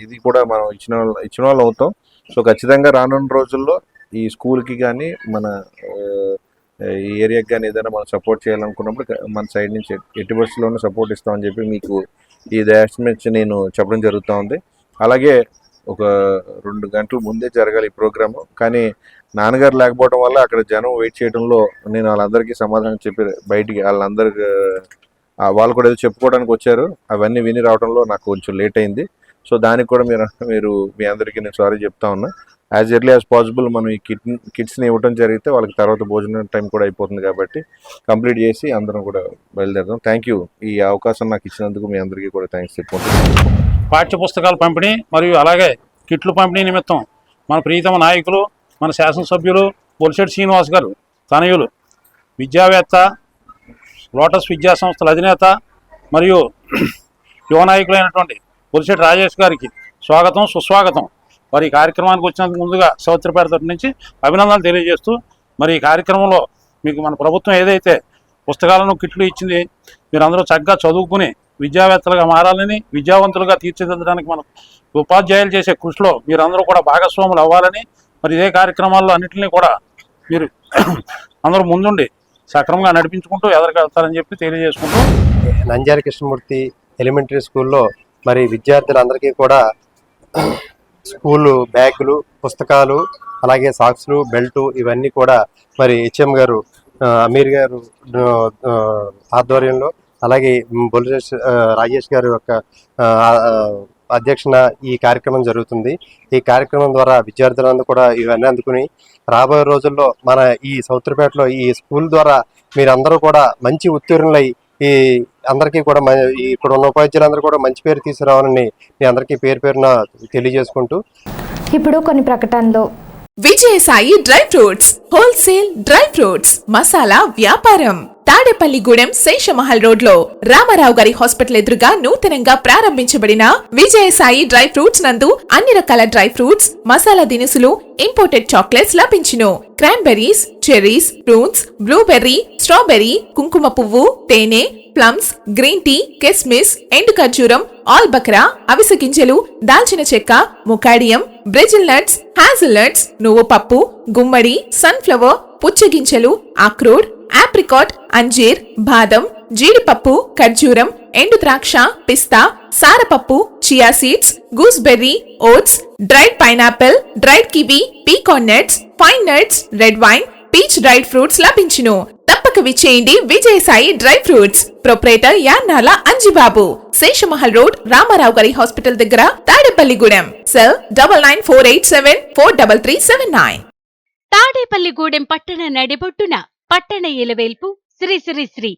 J: ఇది కూడా మనం ఇచ్చిన వాళ్ళు అవుతాం. సో ఖచ్చితంగా రానున్న రోజుల్లో ఈ స్కూల్కి కానీ మన ఈ ఏరియాకి కానీ ఏదైనా మనం సపోర్ట్ చేయాలనుకున్నప్పుడు మన సైడ్ నుంచి ఎట్టి పరిస్థితుల్లోనూ సపోర్ట్ ఇస్తామని చెప్పి మీకు ఈ దయచేసి నేను చెప్పడం జరుగుతూ ఉంది. అలాగే ఒక 2 గంటల ముందే జరగాలి ఈ ప్రోగ్రాము, కానీ నాన్నగారు లేకపోవడం వల్ల అక్కడ జనం వెయిట్ చేయడంలో నేను వాళ్ళందరికీ సమాధానం చెప్పి బయటికి వాళ్ళందరికీ వాళ్ళు కూడా ఏదో చెప్పుకోవడానికి వచ్చారు, అవన్నీ విని రావడంలో నాకు కొంచెం లేట్ అయింది. సో దానికి కూడా మీరు మీ అందరికీ నేను సారీ చెప్తా ఉన్నా. యాజ్ ఎర్లీ యాజ్ పాసిబుల్ మనం ఈ కిట్స్ని ఇవ్వడం జరిగితే వాళ్ళకి తర్వాత భోజనం టైం కూడా అయిపోతుంది కాబట్టి కంప్లీట్ చేసి అందరం కూడా బయలుదేరదాం. Thank you. ఈ అవకాశం నాకు ఇచ్చినందుకు మీ అందరికీ కూడా థ్యాంక్స్ చెప్పుకుంటున్నాను.
K: పాఠ్య పుస్తకాల పంపిణీ మరియు అలాగే కిట్లు పంపిణీ నిమిత్తం మన ప్రియతమ నాయకులు, మన శాసనసభ్యులు బొలిశెట్టి శ్రీనివాస్ గారు తనయులు, విద్యావేత్త, లోటస్ విద్యా సంస్థల అధినేత మరియు యువ నాయకులైనటువంటి బొలిశెట్టి రాజేష్ గారికి స్వాగతం, సుస్వాగతం. మరి ఈ కార్యక్రమానికి వచ్చినందుకు ముందుగా సౌత్రపేట తరఫు నుంచి అభినందనలు తెలియజేస్తూ, మరి ఈ కార్యక్రమంలో మీకు మన ప్రభుత్వం ఏదైతే పుస్తకాలను కిట్లు ఇచ్చింది, మీరందరూ చక్కగా చదువుకుని విద్యావేత్తలుగా మారాలని, విద్యావంతులుగా తీర్చిదిద్దడానికి మన ఉపాధ్యాయులు చేసే కృషిలో మీరందరూ కూడా భాగస్వాములు అవ్వాలని, మరి ఇదే కార్యక్రమాల్లో అన్నింటినీ కూడా మీరు అందరూ ముందుండి సక్రమంగా నడిపించుకుంటూ ఎదరగలుగుతారని చెప్పి తెలియజేసుకుంటూ,
L: నంద్యాల కృష్ణమూర్తి ఎలిమెంటరీ స్కూల్లో మరి విద్యార్థులందరికీ కూడా స్కూలు బ్యాగులు, పుస్తకాలు, అలాగే సాక్స్లు, బెల్టు ఇవన్నీ కూడా మరి హెచ్ఎం గారు అమీర్ గారు ఆధ్వర్యంలో, అలాగే బొలిశెట్టి రాజేష్ గారి యొక్క అధ్యక్షన ఈ కార్యక్రమం జరుగుతుంది. ఈ కార్యక్రమం ద్వారా విద్యార్థులందరూ కూడా ఇవన్నీ అందుకుని రాబోయే రోజుల్లో మన ఈ సౌత్రపేటలో ఈ స్కూల్ ద్వారా మీరందరూ కూడా మంచి ఉత్తీర్ణులై ఈ అందరికీ కూడా ఇక్కడ ఉన్న ఉపాధ్యాయులందరూ కూడా మంచి పేరు తీసుకురావాలని మీ అందరికీ పేరు పేరున తెలియజేసుకుంటూ
A: ఇప్పుడు కొన్ని ప్రకటనలు.
M: Vijayasai dry fruits wholesale dry fruits masala వ్యాపారం తాడేపల్లిగూడెం శేషమహల్ రోడ్ లో రామారావు గారి హాస్పిటల్ ఎదురుగా నూతనంగా ప్రారంభించబడిన విజయసాయి డ్రై ఫ్రూట్స్ నందు అన్ని రకాల డ్రై ఫ్రూట్స్, మసాలా దినుసులు, ఇంపోర్టెడ్ చాక్లెట్స్ లభించును. Cranberries, cherries, fruits, blueberry, strawberry, కుంకుమ పువ్వు, తేనె, ప్లమ్స్, గ్రీన్ టీ, కిస్మిస్, ఎండు ఖర్జూరం, ఆల్ బక్రా, అవిసె గింజలు, దాల్చిన చెక్క, ముకాడియం, బ్రెజిల్ నట్స్, హ్యాజిల్ నట్స్, నువ్వు పప్పు, గుమ్మడి, సన్ఫ్లవర్, పుచ్చగింజలు, అక్రోడ్, ఆప్రికాట్, అంజీర్, బాదం, జీడిపప్పు, ఖర్జూరం, ఎండు ద్రాక్ష, పిస్తా, సారపప్పు, chia seeds, gooseberry, oats, dried pineapple, dried kiwi, pecan nuts, pine nuts, red wine, peach dried fruits లభించును. తప్పక విచ్చేయండి Vijayasai dry fruits. Proprietor Yannala Anjibabu, Seshamahal road, Ramarao గారి హాస్పిటల్ దగ్గర, తాడేపల్లిగూడెం. సెల్ 9948743379.
N: తాడేపల్లిగూడెం పట్టణ నడిబొట్టున పట్టణ ఇలవేల్పు శ్రీ శ్రీ శ్రీ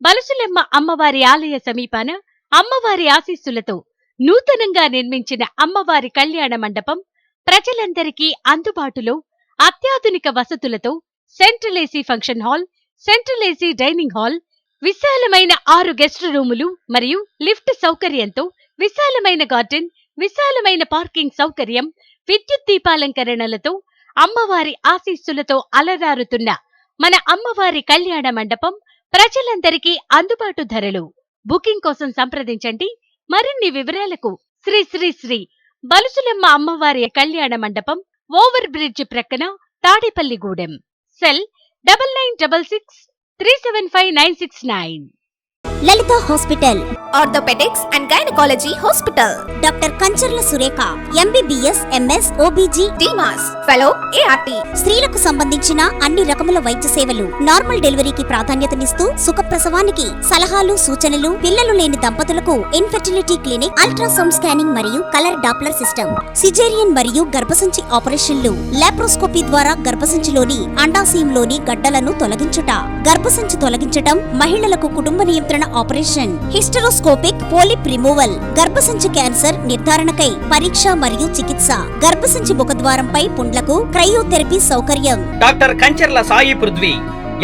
N: బలుసులెమ్మ అమ్మవారి ఆలయ సమీపాన అమ్మవారి ఆశీస్సులతో నూతనంగా నిర్మించిన అమ్మవారి కళ్యాణ మండపం ప్రజలందరికీ అందుబాటులో అత్యాధునిక వసతులతో central AC function hall, central AC dining hall, విశాలమైన 6 గెస్ట్ రూములు మరియు లిఫ్ట్ సౌకర్యంతో విశాలమైన గార్డెన్, విశాలమైన పార్కింగ్ సౌకర్యం, విద్యుత్ దీపాలంకరణలతో అమ్మవారి ఆశీస్సులతో అలరారుతున్న మన అమ్మవారి కళ్యాణ మండపం ప్రజలందరికీ అందుబాటు ధరలు. బుకింగ్ కోసం సంప్రదించండి. మరిన్ని వివరాలకు శ్రీ శ్రీ శ్రీ బలుసులెమ్మ అమ్మవారి కళ్యాణ మండపం, ఓవర్ బ్రిడ్జ్ ప్రక్కన, Tadepalligudem. Cell 9966375969.
O: Lalitha hospital,
M: orthopaedics and gynaecology hospital.
O: Doctor Kancharla Surekha, MBBS, MS, OBG,
M: డిమాస్, ఫెలో, ఏఆర్టీ.
O: స్త్రీలకు సంబంధించిన అన్ని రకముల వైద్య సేవలు, నార్మల్ డెలివరీకి ప్రాధాన్యతనిస్తూ సుఖప్రసవానికి సలహాలు, సూచనలు, పిల్లలు లేని దంపతులకు ఇన్ఫెర్టిలిటీ క్లినిక్, అల్ట్రాసౌండ్ స్కానింగ్ మరియు కలర్ డాప్లర్ సిస్టమ్, సిజేరియన్ మరియు గర్భసంచి ఆపరేషన్లు, లాప్రోస్కోపీ ద్వారా గర్భసంచిలోని అండాశయంలోని గడ్డలను తొలగించుట, గర్భసంచి తొలగించటం, మహిళలకు కుటుంబ నియంత్రణ ఆపరేషన్, హిస్టరోస్కోపిక్ పోలిప్ రిమూవల్, గర్భసంచి క్యాన్సర్ నిర్ధారణకై పరీక్ష మరియు చికిత్స, గర్భసంచి ముఖద్వారంపై పుండ్లకు క్రయోథెరపీ సౌకర్యం.
P: Doctor Kancharla Sai Prithvi,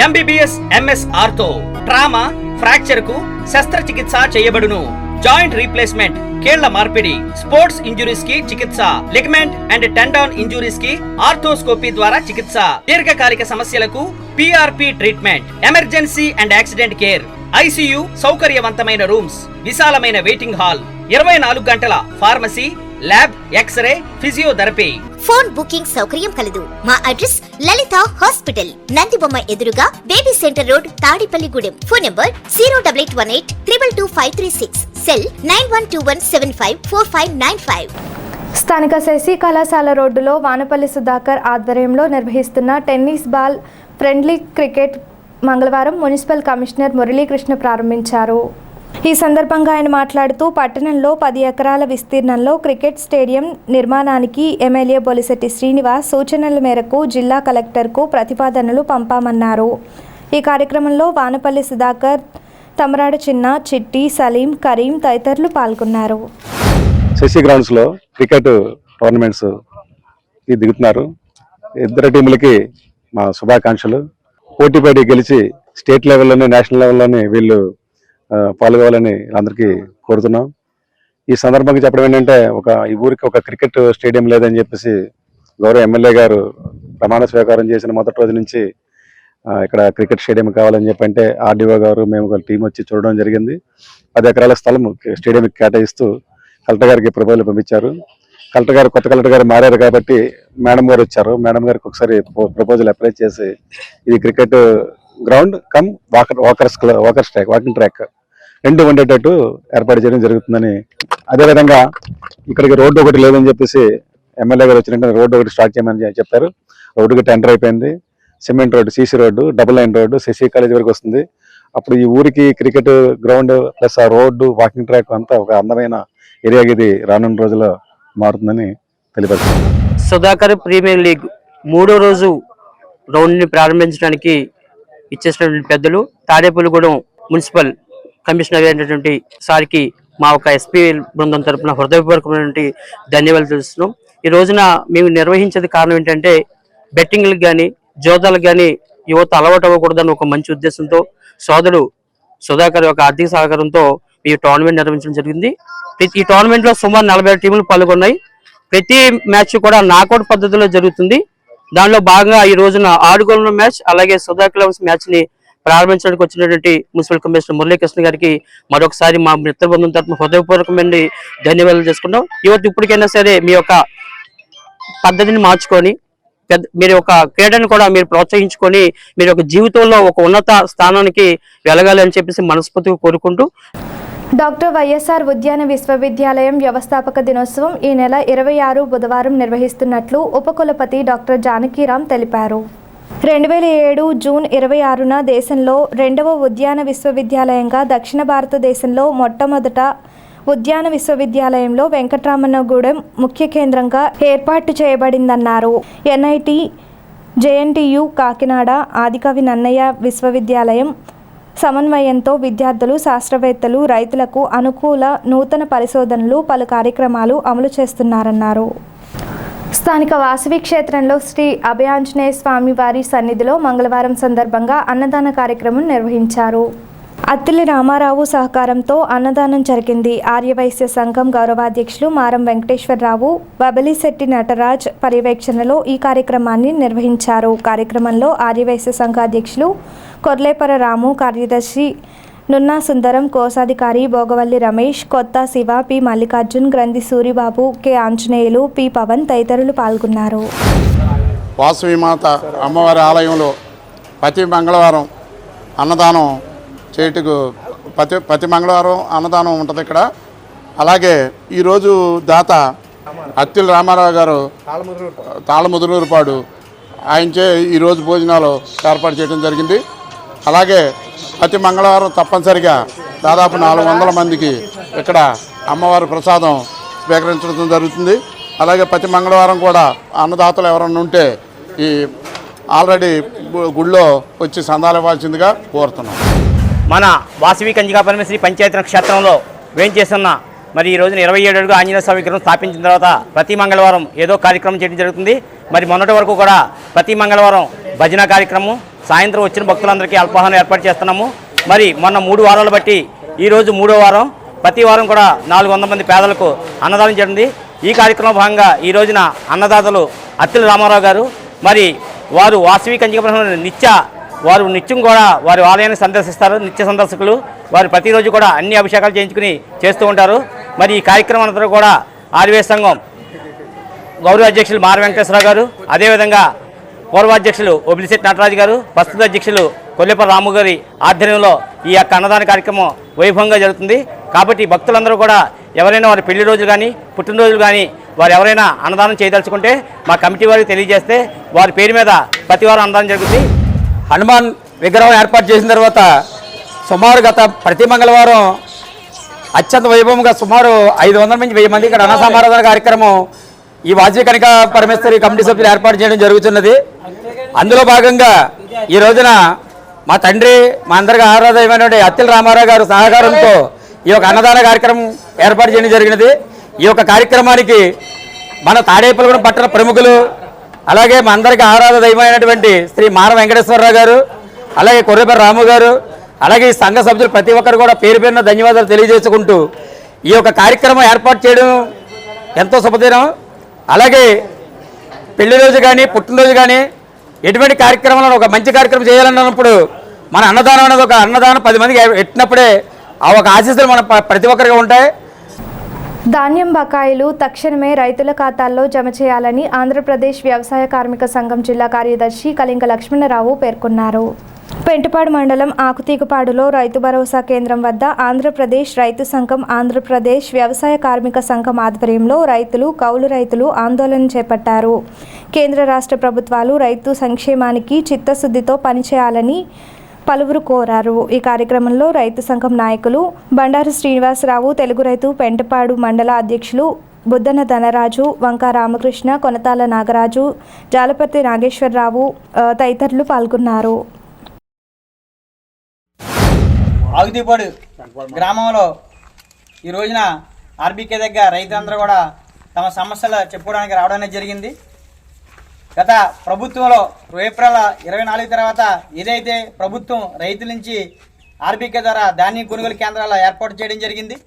P: MBBS, MS ortho, trauma, fracture కు శస్త్రచికిత్స చేయబడును. జాయింట్ రీప్లేస్మెంట్, కీళ్ల మార్పిడి, స్పోర్ట్స్ ఇంజురీస్ కి చికిత్స, లిగమెంట్ అండ్ టెండాన్ ఇంజురీస్ కి ఆర్థోస్కోపీ ద్వారా చికిత్స, దీర్ఘకాలిక సమస్యలకు PRP treatment, emergency and accident care, ICU సౌకర్యవంతమైన రూమ్స్, విశాలమైన వెయిటింగ్ హాల్, 24 గంటల pharmacy, lab, x-ray, physiotherapy.
O: Phone booking సౌకర్యం కలదు. మా అడ్రస్ లలిత హాస్పిటల్, నందిబొమ్మ ఎదురుగా, baby centre road, Tadepalligudem. Phone number 08818222536. Cell 9121754595.
A: స్థానిక శశి కళాశాల రోడ్డులో వానపల్లి సుధాకర్ ఆధ్వర్యంలో నిర్వహిస్తున్న టెన్నిస్ బాల్ ఫ్రెండ్లీ క్రికెట్ మంగళవారం మున్సిపల్ కమిషనర్ మురళీకృష్ణ ప్రారంభించారు. ఈ సందర్భంగా ఆయన మాట్లాడుతూ పట్టణంలో 10 ఎకరాల విస్తీర్ణంలో క్రికెట్ స్టేడియం నిర్మాణానికి ఎమ్మెల్యే బొలిశెట్టి శ్రీనివాస్ సూచనల మేరకు జిల్లా కలెక్టర్కు ప్రతిపాదనలు పంపామన్నారు. ఈ కార్యక్రమంలో వానపల్లి సుధాకర్, తమరాడు చిన్న, చిట్టి, సలీం, కరీం తదితరులు పాల్గొన్నారు.
F: శశి గ్రౌండ్స్లో క్రికెట్ టోర్నమెంట్స్ దిగుతున్నారు. ఇద్దరు టీములకి మా శుభాకాంక్షలు. పోటీపడి గెలిచి స్టేట్ లెవెల్లోనే నేషనల్ లెవెల్లోనే వీళ్ళు పాల్గొవాలని అందరికీ కోరుతున్నాం. ఈ సందర్భంగా చెప్పడం ఏంటంటే ఈ ఊరికి ఒక క్రికెట్ స్టేడియం లేదని చెప్పేసి గౌరవ ఎమ్మెల్యే గారు ప్రమాణ స్వీకారం చేసిన మొదటి రోజు నుంచి ఇక్కడ క్రికెట్ స్టేడియం కావాలని చెప్పంటే ఆర్డీఓ గారు మేము ఒక టీం వచ్చి చూడడం జరిగింది. 10 ఎకరాల స్థలం స్టేడియంకి కేటాయిస్తూ కలెక్టర్ గారికి ప్రపోజల్ పంపించారు. కొత్త కలెక్టర్ గారు మారారు కాబట్టి మేడం గారు వచ్చారు. మేడం గారికి ఒకసారి ప్రపోజల్ అప్లై చేసి ఇది cricket ground come walking track 2 ఉండేటట్టు ఏర్పాటు చేయడం జరుగుతుందని, అదేవిధంగా ఇక్కడికి రోడ్డు ఒకటి లేదని చెప్పేసి ఎమ్మెల్యే గారు వచ్చినట్టు రోడ్డు ఒకటి స్టార్ట్ చేయమని చెప్పారు. రోడ్డుకి టెండర్ అయిపోయింది. Cement road, CC road, double line road Sasi college వరకు వస్తుంది. అప్పుడు ఈ ఊరికి క్రికెట్ గ్రౌండ్ ప్లస్ ఆ రోడ్డు, వాకింగ్ ట్రాక్ అంతా ఒక అందమైన ఏరియాకి ఇది రానున్న రోజుల్లో మారుతుందని తెలియపరుస్తుంది.
Q: సుధాకర్ ప్రీమియర్ లీగ్ 3వ రోజు రౌండ్ని ప్రారంభించడానికి ఇచ్చేసినటువంటి పెద్దలు తాడేపల్లిగూడెం మున్సిపల్ కమిషనర్ అయినటువంటి సార్కి మా ఒక ఎస్పీ బృందం తరపున హృదయపూర్వకమైనటువంటి ధన్యవాదాలు తెలుస్తున్నాం. ఈ రోజున మేము నిర్వహించేది కారణం ఏంటంటే బెట్టింగ్లకు కానీ జోదాలకు కానీ యువత అలవాటు అవ్వకూడదని ఒక మంచి ఉద్దేశంతో సోదరుడు సుధాకర్ యొక్క ఆర్థిక సహకారంతో ఈ టోర్నమెంట్ నిర్వహించడం జరిగింది. ఈ టోర్నమెంట్లో సుమారు 47 టీములు పాల్గొన్నాయి. ప్రతి మ్యాచ్ కూడా నాకౌట్ పద్ధతిలో జరుగుతుంది. దానిలో భాగంగా ఈ రోజున 6 గోల్ల మ్యాచ్ అలాగే సుధాకర్ లెవెన్స్ మ్యాచ్ ని ప్రారంభించడానికి వచ్చినటువంటి మున్సిపల్ కమిషనర్ మురళీకృష్ణ గారికి మరొకసారి మా మిత్ర బృందం తరఫున హృదయపూర్వకమైన ధన్యవాదాలు చేసుకుంటాం. యువత ఇప్పటికైనా సరే మీ యొక్క పద్ధతిని మార్చుకొని మీరు ఒక క్రీడను కూడా మీరు ప్రోత్సహించుకొని మీరు ఒక జీవితంలో ఒక ఉన్నత స్థానానికి వెళ్ళగాలని చెప్పేసి మనస్ఫూర్తిగా కోరుకుంటూ
A: డాక్టర్ వైఎస్ఆర్ ఉద్యాన విశ్వవిద్యాలయం వ్యవస్థాపక దినోత్సవం ఈ నెల 26 బుధవారం నిర్వహిస్తున్నట్లు ఉపకులపతి డాక్టర్ జానకీరామ్ తెలిపారు. 2007 జూన్ 26న దేశంలో 2వ ఉద్యాన విశ్వవిద్యాలయంగా దక్షిణ భారతదేశంలో మొట్టమొదట ఉద్యాన విశ్వవిద్యాలయంలో వెంకటరామన్నగూడెం ముఖ్య కేంద్రంగా ఏర్పాటు చేయబడిందన్నారు. ఎన్ఐటి, జేఎన్టీయు కాకినాడ, ఆదికవి నన్నయ్య విశ్వవిద్యాలయం సమన్వయంతో విద్యార్థులు, శాస్త్రవేత్తలు, రైతులకు అనుకూల నూతన పరిశోధనలు, పలు కార్యక్రమాలు అమలు చేస్తున్నారన్నారు. స్థానిక వాసవి క్షేత్రంలో శ్రీ అభయాంజనేయ స్వామి వారి సన్నిధిలో మంగళవారం సందర్భంగా అన్నదాన కార్యక్రమం నిర్వహించారు. అత్తిలి రామారావు సహకారంతో అన్నదానం జరిగింది. ఆర్యవైశ్య సంఘం గౌరవాధ్యక్షులు మారం వెంకటేశ్వరరావు, బబలిశెట్టి నటరాజ్ పర్యవేక్షణలో ఈ కార్యక్రమాన్ని నిర్వహించారు. కార్యక్రమంలో ఆర్యవైశ్య సంఘ అధ్యక్షులు కొర్లేపర రాము, కార్యదర్శి నున్నా సుందరం, కోశాధికారి భోగవల్లి రమేష్, కొత్త శివ, పి మల్లికార్జున్, గ్రంథి సూరిబాబు, కె ఆంజనేయులు, పి పవన్ తదితరులు పాల్గొన్నారు.
R: వాసవి మాత అమ్మవారి ఆలయంలో ప్రతి మంగళవారం అన్నదానం చేయుటకు ప్రతి మంగళవారం అన్నదానం ఉంటుంది ఇక్కడ. అలాగే ఈరోజు దాత అత్తిలి రామారావు గారు తాళముదురూరుపాడు ఆయనచే ఈరోజు భోజనాలు ఏర్పాటు చేయడం జరిగింది. అలాగే ప్రతి మంగళవారం తప్పనిసరిగా దాదాపు 400 మందికి ఇక్కడ అమ్మవారి ప్రసాదం స్వీకరించడం జరుగుతుంది. అలాగే ప్రతి మంగళవారం కూడా అన్నదాతలు ఎవరన్నా ఉంటే ఈ ఆల్రెడీ గుళ్ళో వచ్చి సందాలు ఇవ్వాల్సిందిగా కోరుతున్నాం.
P: మన వాసవి కంచికా పరమేశ్వరి పంచాయతీ క్షేత్రంలో వేంచేస్తున్న మరి ఈ రోజున 27 అడుగు ఆంజనేయ స్వామి విగ్రహం స్థాపించిన తర్వాత ప్రతి మంగళవారం ఏదో కార్యక్రమం చేయడం జరుగుతుంది. మరి మొన్నటి వరకు కూడా ప్రతి మంగళవారం భజన కార్యక్రమం, సాయంత్రం వచ్చిన భక్తులందరికీ అల్పాహారం ఏర్పాటు చేస్తున్నాము. మరి మొన్న 3 వారాలు బట్టి ఈరోజు 3వ వారం, ప్రతి వారం కూడా 400 మంది పేదలకు అన్నదానం జరిగింది. ఈ కార్యక్రమం భాగంగా ఈ రోజున అన్నదాతలు అత్తిలి రామారావు గారు మరి వారు వాసవి కంచికా వారు నిత్యం కూడా వారి ఆలయాన్ని సందర్శిస్తారు. నిత్య సందర్శకులు వారు ప్రతిరోజు కూడా అన్ని అభిషేకాలు చేయించుకుని చేస్తూ ఉంటారు. మరి ఈ కార్యక్రమం అంతా కూడా ఆర్యవైశ్య సంఘం గౌరవ అధ్యక్షులు మార వెంకటేశ్వరరావు గారు, అదేవిధంగా పూర్వాధ్యక్షులు ఒబిలిశెట్టి నటరాజు గారు, ప్రస్తుత అధ్యక్షులు కొల్లేపర రాము గారి ఆధ్వర్యంలో ఈ యొక్క అన్నదాన కార్యక్రమం వైభవంగా జరుగుతుంది. కాబట్టి భక్తులందరూ కూడా ఎవరైనా వారి పెళ్లి రోజులు కానీ పుట్టినరోజులు కానీ వారు ఎవరైనా అన్నదానం చేయదలుచుకుంటే మా కమిటీ వారికి తెలియజేస్తే వారి పేరు మీద ప్రతి వారం అన్నదానం జరుగుతుంది.
Q: హనుమాన్ విగ్రహం ఏర్పాటు చేసిన తర్వాత సుమారు గత ప్రతి మంగళవారం
G: అత్యంత వైభవంగా సుమారు 500 నుంచి 1000 మంది ఇక్కడ అన్న సమారాధన కార్యక్రమం ఈ వాజీ కనిక పరమేశ్వరి కమిటీ సభ్యులు ఏర్పాటు చేయడం జరుగుతున్నది. అందులో భాగంగా ఈ రోజున మా తండ్రి మా అందరికీ ఆరాధమైనటువంటి అత్తిల రామారావు గారు సహకారంతో ఈ యొక్క అన్నదాన కార్యక్రమం ఏర్పాటు చేయడం జరిగినది. ఈ యొక్క కార్యక్రమానికి మన తాడేపల్లిగూడెం పట్టణ ప్రముఖులు, అలాగే మా అందరికీ ఆరాధమైనటువంటి శ్రీ మార వెంకటేశ్వరరావు గారు, అలాగే కొర్రెపల్లి రాము గారు, అలాగే ఈ సంఘ సభ్యులు ప్రతి ఒక్కరు కూడా పేరు పేరున ధన్యవాదాలు తెలియజేసుకుంటూ ఈ యొక్క కార్యక్రమం ఏర్పాటు చేయడం ఎంతో శుభదినం. అలాగే పెళ్లి రోజు కానీ పుట్టినరోజు కానీ ఎటువంటి కార్యక్రమాలను ఒక మంచి కార్యక్రమం చేయాలన్నప్పుడు మన అన్నదానం అనేది ఒక అన్నదానం 10 మందికి ఎట్టినప్పుడే ఆ ఒక ఆశీస్సులు మన ప్రతి ఒక్కరికి ఉంటాయి.
A: ధాన్యం బకాయిలు తక్షణమే రైతుల ఖాతాల్లో జమ చేయాలని ఆంధ్రప్రదేశ్ వ్యవసాయ కార్మిక సంఘం జిల్లా కార్యదర్శి కళింగ లక్ష్మణరావు పేర్కొన్నారు. పెంటపాడు మండలం ఆకుతీగపాడులో రైతు భరోసా కేంద్రం వద్ద ఆంధ్రప్రదేశ్ రైతు సంఘం, ఆంధ్రప్రదేశ్ వ్యవసాయ కార్మిక సంఘం ఆధ్వర్యంలో రైతులు, కౌలు రైతులు ఆందోళన చేపట్టారు. కేంద్ర రాష్ట్ర ప్రభుత్వాలు రైతు సంక్షేమానికి చిత్తశుద్ధితో పనిచేయాలని పలువురు కోరారు. ఈ కార్యక్రమంలో రైతు సంఘం నాయకులు బండారు శ్రీనివాసరావు, తెలుగు రైతు పెంటపాడు మండల అధ్యక్షులు బుద్దన ధనరాజు, వంక రామకృష్ణ, కొనతాల నాగరాజు, జాలపర్తి నాగేశ్వరరావు తదితరులు పాల్గొన్నారు.
S: ఆగుతీపాడు గ్రామంలో ఈ రోజున ఆర్బీకే దగ్గర రైతులందరూ కూడా తమ సమస్యలు చెప్పుకోవడానికి రావడం అనేది జరిగింది. గత ప్రభుత్వంలో ఏప్రిల్ 24 తర్వాత ఏదైతే ప్రభుత్వం రైతుల నుంచి ఆర్బీకే ద్వారా ధాన్యం కొనుగోలు కేంద్రాలు ఏర్పాటు చేయడం జరిగింది.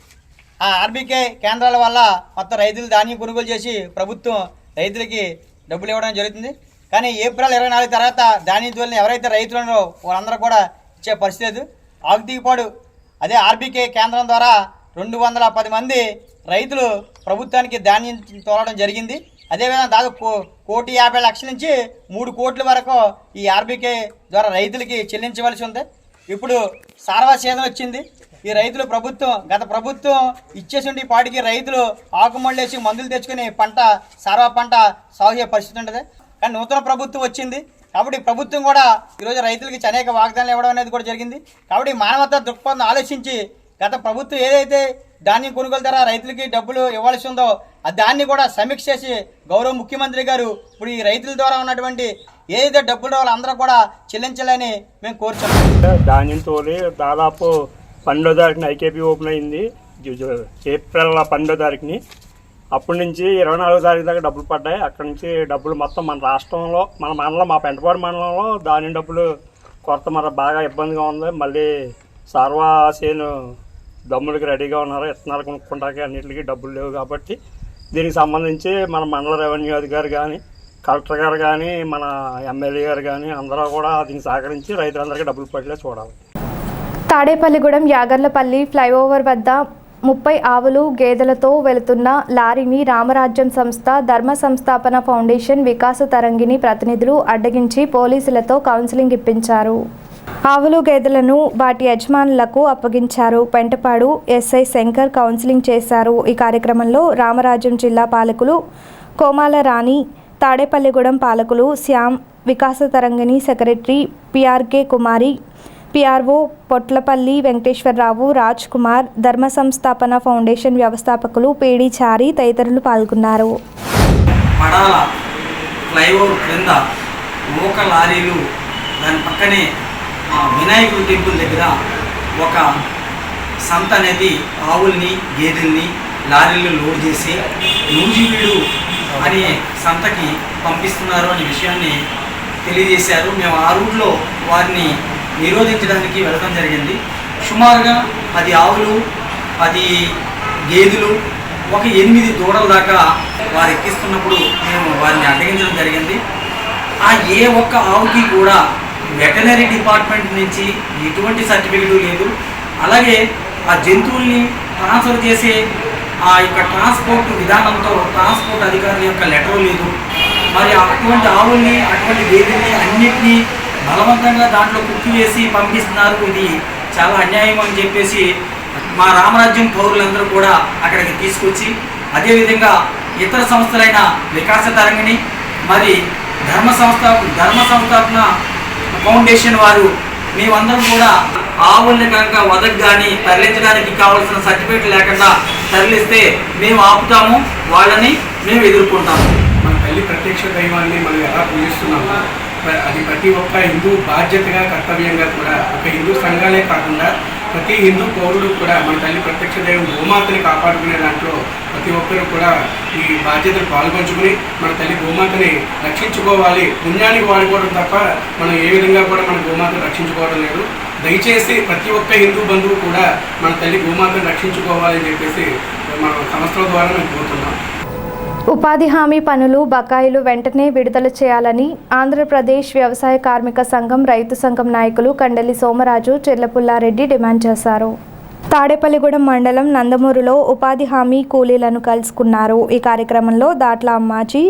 S: ఆ ఆర్బీకే కేంద్రాల వల్ల మొత్తం రైతులు ధాన్యం కొనుగోలు చేసి ప్రభుత్వం రైతులకి డబ్బులు ఇవ్వడం జరుగుతుంది. కానీ ఏప్రిల్ 24 తర్వాత ధాన్యం తోలిన ఎవరైతే రైతులు ఉన్నారో వాళ్ళందరూ కూడా ఇచ్చే పరిస్థితి లేదు. ఆకుతీగపాడు అదే ఆర్బీకే కేంద్రం ద్వారా 210 మంది రైతులు ప్రభుత్వానికి ధాన్యం తోలడం జరిగింది. అదేవిధంగా దాదాపు 1,50,00,000 నుంచి 3 కోట్ల వరకు ఈ ఆర్బీకే ద్వారా రైతులకి చెల్లించవలసి ఉంది. ఇప్పుడు సార్వా సీజన్ వచ్చింది. ఈ రైతులు గత ప్రభుత్వం ఇచ్చేసి పాటికి రైతులు ఆకుమళ్ళేసి మందులు తెచ్చుకుని సార్వా పంట సాగు చేసే పరిస్థితి ఉంటుంది. కానీ నూతన ప్రభుత్వం వచ్చింది కాబట్టి ప్రభుత్వం కూడా ఈరోజు రైతులకి అనేక వాగ్దానాలు ఇవ్వడం అనేది కూడా జరిగింది. కాబట్టి మానవతా దృక్పథం ఆలోచించి గత ప్రభుత్వం ఏదైతే ధాన్యం కొనుగోలు ద్వారా రైతులకి డబ్బులు ఇవ్వాల్సి ఉందో దాన్ని కూడా సమీక్ష చేసి గౌరవ ముఖ్యమంత్రి గారు ఇప్పుడు ఈ రైతుల ద్వారా ఉన్నటువంటి ఏదైతే డబ్బులు రావాలో అందరూ కూడా చెల్లించాలని మేము కోరుచున్నాం.
T: ధాన్యం తోలి దాదాపు 12వ తారీఖున ఐకేపీ ఓపెన్ అయింది. ఏప్రిల్ 12వ తారీఖుని అప్పటి నుంచి 24వ తారీఖు దాకా డబ్బులు పడ్డాయి. అక్కడి నుంచి డబ్బులు మొత్తం మన రాష్ట్రంలో మన మండలం మా పెంటపాడు మండలంలో ధాన్యం డబ్బులు కొరత మరి బాగా ఇబ్బందిగా ఉంది. మళ్ళీ సార్వా సేను దమ్ములకి రెడీగా ఉన్నారు, ఇత్తనాలు కొనుక్కుంటాకి అన్నింటికి డబ్బులు లేవు. కాబట్టి దీనికి సంబంధించి మన మండల రెవెన్యూ అధికారి కానీ, కలెక్టర్ గారు కానీ, మన ఎమ్మెల్యే గారు కానీ అందరూ కూడా దీనికి సహకరించి రైతులందరికీ డబ్బులు పడేలా చూడాలి.
A: తాడేపల్లిగూడెం యాగర్లపల్లి ఫ్లైఓవర్ వద్ద 30 ఆవులు గేదెలతో వెళుతున్న లారీని రామరాజ్యం సంస్థ, ధర్మ సంస్థాపన ఫౌండేషన్, వికాస తరంగిణి ప్రతినిధులు అడ్డగించి పోలీసులతో కౌన్సిలింగ్ ఇప్పించారు. ఆవులు గేదెలను వాటి యజమానులకు అప్పగించారు. పెంటపాడు ఎస్ఐ శంకర్ కౌన్సిలింగ్ చేశారు. ఈ కార్యక్రమంలో రామరాజ్యం జిల్లా పాలకులు కోమాల రాణి, తాడేపల్లిగూడెం పాలకులు శ్యామ్, వికాస తరంగిణి సెక్రటరీ పిఆర్కే కుమారి, పిఆర్ఓ పొట్లపల్లి వెంకటేశ్వరరావు, రాజ్ కుమార్, ధర్మ సంస్థాపన ఫౌండేషన్ వ్యవస్థాపకులు పేడి చారి తదితరులు పాల్గొన్నారు.
U: పడాల ఫ్లైఓవర్ క్రింద మోక లారీలు, దాని పక్కనే వినాయకుడి టెంపుల్ దగ్గర ఒక సంత అనేది ఆవుల్ని గేదెల్ని లారీలు లోడ్ చేసి నూజివీడు అనే సంతకి పంపిస్తున్నారు అనే విషయాన్ని తెలియజేశారు. మేము ఆ రూట్లో వారిని నిరోధించడానికి వెళ్ళడం జరిగింది. సుమారుగా 10 ఆవులు, 10 గేదెలు, ఒక 8 దూడల దాకా వారు ఎక్కిస్తున్నప్పుడు మేము వారిని అడ్డగించడం జరిగింది. ఆ ఏ ఒక్క ఆవుకి కూడా వెటనరీ డిపార్ట్మెంట్ నుంచి ఎటువంటి సర్టిఫికెట్ లేదు. అలాగే ఆ జంతువుల్ని ట్రాన్స్ఫర్ చేసే ఆ యొక్క ట్రాన్స్పోర్ట్ విధానంతో ట్రాన్స్పోర్ట్ అధికారుల యొక్క లెటర్ లేదు. మరి అటువంటి ఆవుల్ని, అటువంటి గేదెల్ని అన్నిటినీ బలవంతంగా దాంట్లో కుక్కి వేసి పంపిస్తున్నారు. ఇది చాలా అన్యాయం అని చెప్పేసి మా రామరాజ్యం పౌరులందరూ కూడా అక్కడికి తీసుకొచ్చి, అదేవిధంగా ఇతర సంస్థలైన వికాస తరంగిణి, మరి ధర్మ సంస్థాపన ఫౌండేషన్ వారు మేమందరం కూడా ఆవుల్ని కనుక వదకు కానీ తరలించడానికి కావాల్సిన సర్టిఫికేట్ లేకుండా తరలిస్తే మేము ఆపుతాము, వాళ్ళని మేము ఎదుర్కొంటాము.
B: మన తల్లి ప్రత్యక్ష దైవాన్ని మనం ఎలా పూజిస్తున్నామో అది ప్రతి ఒక్క హిందూ బాధ్యతగా, కర్తవ్యంగా కూడా ఒక హిందూ సంఘాలే కాకుండా ప్రతి హిందూ పౌరుడు కూడా మన తల్లి ప్రత్యక్ష దైవం గోమాతని కాపాడుకునే దాంట్లో ప్రతి ఒక్కరూ కూడా ఈ బాధ్యతను పాల్గొంచుకుని మన తల్లి గోమాతని రక్షించుకోవాలి. పుణ్యానికి వాడుకోవడం తప్ప మనం ఏ విధంగా కూడా మన గోమాతను రక్షించుకోవడం లేదు. దయచేసి ప్రతి ఒక్క హిందూ బంధువు కూడా మన తల్లి గోమాతను రక్షించుకోవాలని చెప్పేసి మన సంస్థల ద్వారా మేము కోరుతున్నాం.
A: ఉపాధి హామీ పనులు బకాయిలు వెంటనే విడుదల చేయాలని ఆంధ్రప్రదేశ్ వ్యవసాయ కార్మిక సంఘం రైతు సంఘం నాయకులు కండలి సోమరాజు, చెర్లపుల్లారెడ్డి డిమాండ్ చేశారు. తాడేపల్లిగూడెం మండలం నందమూరులో ఉపాధి హామీ కూలీలను కలుసుకున్నారు. ఈ కార్యక్రమంలో దాట్ల అమ్మాజీ,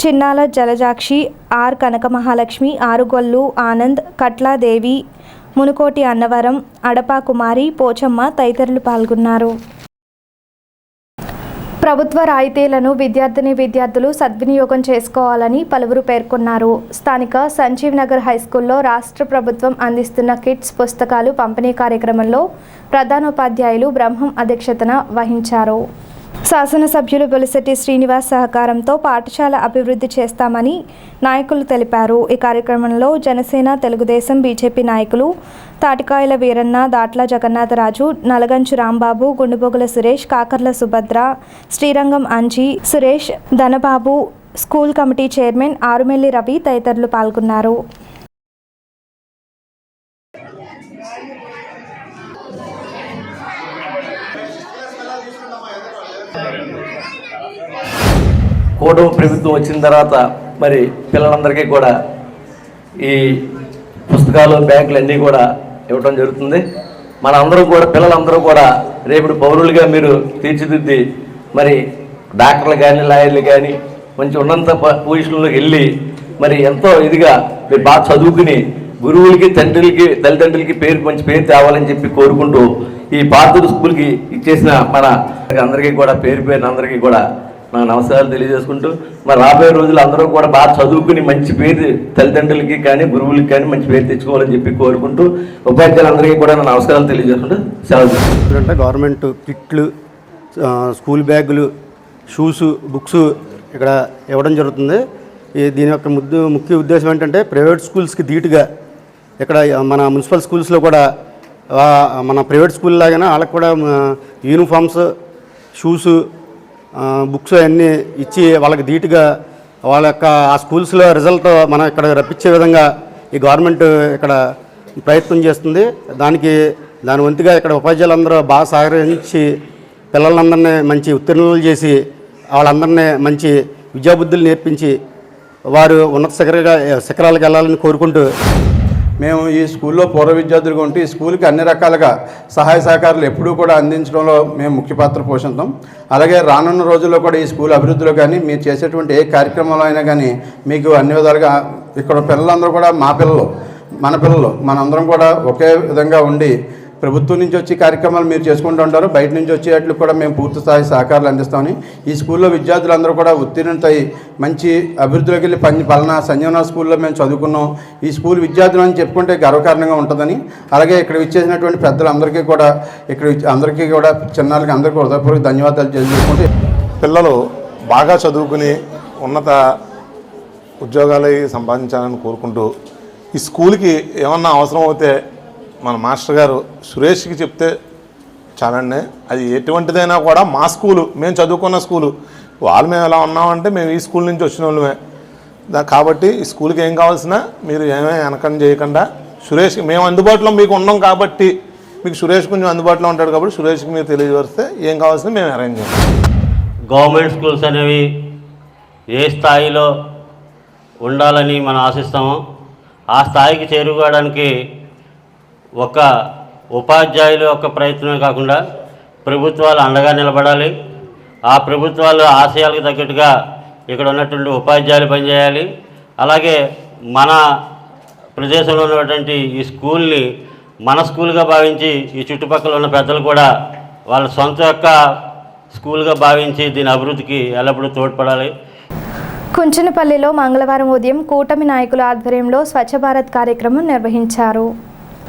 A: చిన్నాల జలజాక్షి, ఆర్ కనక మహాలక్ష్మి, ఆరుగొల్లు ఆనంద్, కట్లాదేవి, మునుకోటి అన్నవరం, అడపా కుమారి, పోచమ్మ తదితరులు పాల్గొన్నారు. ప్రభుత్వ రాయితీలను విద్యార్థులు సద్వినియోగం చేసుకోవాలని పలువురు పేర్కొన్నారు. స్థానిక సంజీవ్ నగర్ హైస్కూల్లో రాష్ట్ర ప్రభుత్వం అందిస్తున్న కిట్స్ పుస్తకాలు పంపిణీ కార్యక్రమంలో ప్రధానోపాధ్యాయులు బ్రహ్మం అధ్యక్షతన వహించారు. శాసనసభ్యులు బొలిశెట్టి శ్రీనివాస్ సహకారంతో పాఠశాల అభివృద్ధి చేస్తామని నాయకులు తెలిపారు. ఈ కార్యక్రమంలో జనసేన, తెలుగుదేశం, బీజేపీ నాయకులు Tatikayala Veeranna, Datla Jagannatharaju, Nalagamchu Rambabu, Gundubogula Suresh, Kakarla Subhadra, Srirangam Anji, Suresh, Dhanababu, school committee chairman Arumelli Ravi తదితరులు పాల్గొన్నారు.
V: కూటమి ప్రభుత్వం వచ్చిన తర్వాత మరి పిల్లలందరికీ కూడా ఈ పుస్తకాలు, బ్యాగులు అన్నీ కూడా ఇవ్వడం జరుగుతుంది. మన అందరూ కూడా పిల్లలందరూ కూడా రేపు పౌరులుగా మీరు తీర్చిదిద్ది మరి డాక్టర్లు కానీ, లాయర్లు కానీ మంచి ఉన్నంత పొజిషన్లోకి వెళ్ళి మరి ఎంతో ఇదిగా మీరు బాగా చదువుకుని గురువులకి, తండ్రులకి, తల్లిదండ్రులకి మంచి పేరు తేవాలని చెప్పి కోరుకుంటూ ఈ పార్థుడు స్కూల్కి ఇచ్చేసిన మన అందరికీ కూడా పేరు అందరికీ కూడా నా నమస్కారాలు తెలియజేసుకుంటూ మరి రాబోయే రోజులు అందరూ కూడా బాగా చదువుకుని మంచి పేరు తల్లిదండ్రులకి కానీ, గురువులకి కానీ మంచి పేరు తెచ్చుకోవాలని చెప్పి కోరుకుంటూ ఉపాధ్యాయులందరికీ కూడా నా నమస్కారాలు తెలియజేసుకుంటూ సెలవు.
W: అంటే గవర్నమెంట్ కిట్లు, స్కూల్ బ్యాగులు, షూస్, బుక్స్ ఇక్కడ ఇవ్వడం జరుగుతుంది. దీని యొక్క ముఖ్య ఉద్దేశం ఏంటంటే ప్రైవేట్ స్కూల్స్కి ధీటుగా ఇక్కడ మన మున్సిపల్ స్కూల్స్లో కూడా మన ప్రైవేట్ స్కూల్ లాగానే వాళ్ళకి కూడా యూనిఫామ్స్, షూస్, బుక్స్ అన్నీ ఇచ్చి వాళ్ళకి ధీటుగా వాళ్ళ యొక్క ఆ స్కూల్స్లో రిజల్ట్ మనం ఇక్కడ రప్పించే విధంగా ఈ గవర్నమెంట్ ఇక్కడ ప్రయత్నం చేస్తుంది. దాని వంతుగా ఇక్కడ ఉపాధ్యాయులందరూ బాగా సహకరించి పిల్లలందరినీ మంచి ఉత్తీర్ణులు చేసి వాళ్ళందరినీ మంచి విద్యాబుద్ధులు నేర్పించి వారు ఉన్నత శిఖరాలకు వెళ్ళాలని కోరుకుంటూ
R: మేము ఈ స్కూల్లో పూర్వ విద్యార్థులుగా ఉంటూ ఈ స్కూల్కి అన్ని రకాలుగా సహాయ సహకారాలు ఎప్పుడూ కూడా అందించడంలో మేము ముఖ్య పాత్ర పోషిస్తాం. అలాగే రానున్న రోజుల్లో కూడా ఈ స్కూల్ అభివృద్ధిలో కానీ మీరు చేసేటువంటి ఏ కార్యక్రమంలో అయినా కానీ మీకు అన్ని విధాలుగా ఇక్కడ పిల్లలందరూ కూడా మన పిల్లలు మనందరం కూడా ఒకే విధంగా ఉండి ప్రభుత్వం నుంచి వచ్చే కార్యక్రమాలు మీరు చేసుకుంటూ ఉంటారు, బయట నుంచి వచ్చేట్లు కూడా మేము పూర్తి స్థాయి సహకారాలు అందిస్తామని ఈ స్కూల్లో విద్యార్థులందరూ కూడా ఉత్తీర్ణతై మంచి అభివృద్ధిలోకి వెళ్ళి పలానా సంజీవన స్కూల్లో మేము చదువుకున్నాం, ఈ స్కూల్ విద్యార్థులు అని చెప్పుకుంటే గర్వకారణంగా ఉంటుందని, అలాగే ఇక్కడ ఇచ్చేసినటువంటి పెద్దలందరికీ కూడా అందరికీ కూడా చిన్నాళ్ళకి అందరికీ హృదయపూర్వక ధన్యవాదాలు తెలియజేసుకుంటే
J: పిల్లలు బాగా చదువుకుని ఉన్నత ఉద్యోగాలు సంపాదించాలని కోరుకుంటూ ఈ స్కూల్కి ఏమన్నా అవసరం అవుతే మన మాస్టర్ గారు సురేష్కి చెప్తే చాలండి. అది ఎటువంటిదైనా కూడా మా స్కూలు, మేము చదువుకున్న స్కూలు, మేము ఎలా ఉన్నామంటే మేము ఈ స్కూల్ నుంచి వచ్చిన వాళ్ళమే కాబట్టి ఈ స్కూల్కి ఏం కావాల్సిన మీరు ఏమీ వెనకం చేయకుండా సురేష్ మేము అందుబాటులో మీకు ఉన్నాం కాబట్టి మీకు సురేష్ కొంచెం అందుబాటులో ఉంటాడు కాబట్టి సురేష్కి మీరు తెలియజేస్తే ఏం కావాల్సిన మేము అరేంజ్ చేస్తాం.
X: గవర్నమెంట్ స్కూల్స్ అనేవి ఏ స్థాయిలో ఉండాలని మనం ఆశిస్తామో ఆ స్థాయికి చేరుకోవడానికి ఒక ఉపాధ్యాయుల యొక్క ప్రయత్నమే కాకుండా ప్రభుత్వాలు అండగా నిలబడాలి. ఆ ప్రభుత్వాల ఆశయాలకు తగ్గట్టుగా ఇక్కడ ఉన్నటువంటి ఉపాధ్యాయులు పనిచేయాలి. అలాగే మన ప్రదేశంలో ఉన్నటువంటి ఈ స్కూల్ని మన స్కూల్గా భావించి ఈ చుట్టుపక్కల ఉన్న పెద్దలు కూడా వాళ్ళ సొంత యొక్క స్కూల్గా భావించి దీని అభివృద్ధికి ఎల్లప్పుడూ తోడ్పడాలి.
A: కుంచనపల్లిలో మంగళవారం ఉదయం కూటమి నాయకుల ఆధ్వర్యంలో స్వచ్ఛ భారత్ కార్యక్రమం నిర్వహించారు.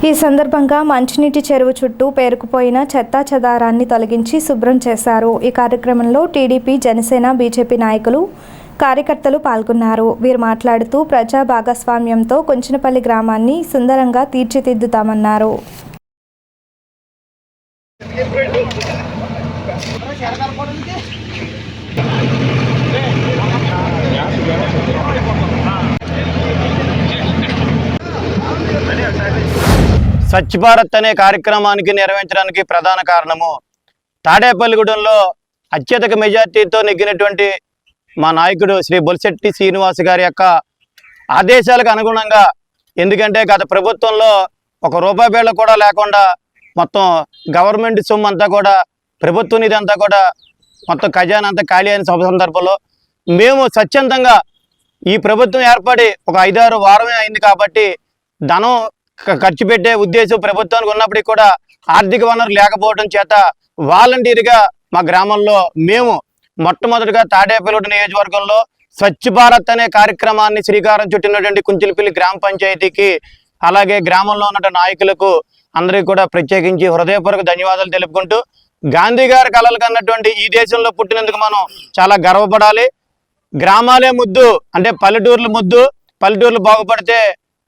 A: ఈ సందర్భంగా మంచినీటి చెరువు చుట్టూ పేరుకుపోయిన చెత్తా చెదారాన్ని తొలగించి శుభ్రం చేశారు. ఈ కార్యక్రమంలో టీడీపీ, జనసేన, బీజేపీ నాయకులు, కార్యకర్తలు పాల్గొన్నారు. వీరు మాట్లాడుతూ ప్రజా భాగస్వామ్యంతో కుంచనపల్లి గ్రామాన్ని సుందరంగా తీర్చిదిద్దుతామన్నారు.
G: స్వచ్ఛ భారత్ అనే కార్యక్రమానికి నిర్వహించడానికి ప్రధాన కారణము తాడేపల్లిగూడెంలో అత్యధిక మెజార్టీతో నెగ్గినటువంటి మా నాయకుడు శ్రీ బొలిశెట్టి శ్రీనివాస్ గారి యొక్క ఆదేశాలకు అనుగుణంగా, ఎందుకంటే గత ప్రభుత్వంలో ఒక రూపాయి బిళ్ళ కూడా లేకుండా మొత్తం గవర్నమెంట్ సొమ్ము అంతా కూడా, ప్రభుత్వ నిధి అంతా కూడా మొత్తం ఖజానా అంతా ఖాళీ అయిన సందర్భంలో మేము స్వచ్ఛందంగా ఈ ప్రభుత్వం ఏర్పడి ఒక 5-6 వారమే అయింది కాబట్టి ధనం ఖర్చు పెట్టే ఉద్దేశం ప్రభుత్వానికి ఉన్నప్పటికీ కూడా ఆర్థిక వనరు లేకపోవడం చేత వాలంటీర్గా మా గ్రామంలో మేము మొట్టమొదటిగా తాడేపల్లిగూడెం నియోజకవర్గంలో స్వచ్ఛ భారత్ అనే కార్యక్రమాన్ని శ్రీకారం చుట్టినటువంటి కుంచిలిపల్లి గ్రామ పంచాయతీకి, అలాగే గ్రామంలో ఉన్న నాయకులకు అందరికీ కూడా ప్రత్యేకించి హృదయపూర్వక ధన్యవాదాలు తెలుపుకుంటూ, గాంధీ గారి కలలు కన్నటువంటి ఈ దేశంలో పుట్టినందుకు మనం చాలా గర్వపడాలి. గ్రామాలే ముద్దు, అంటే పల్లెటూర్లు ముద్దు, పల్లెటూర్లు బాగుపడితే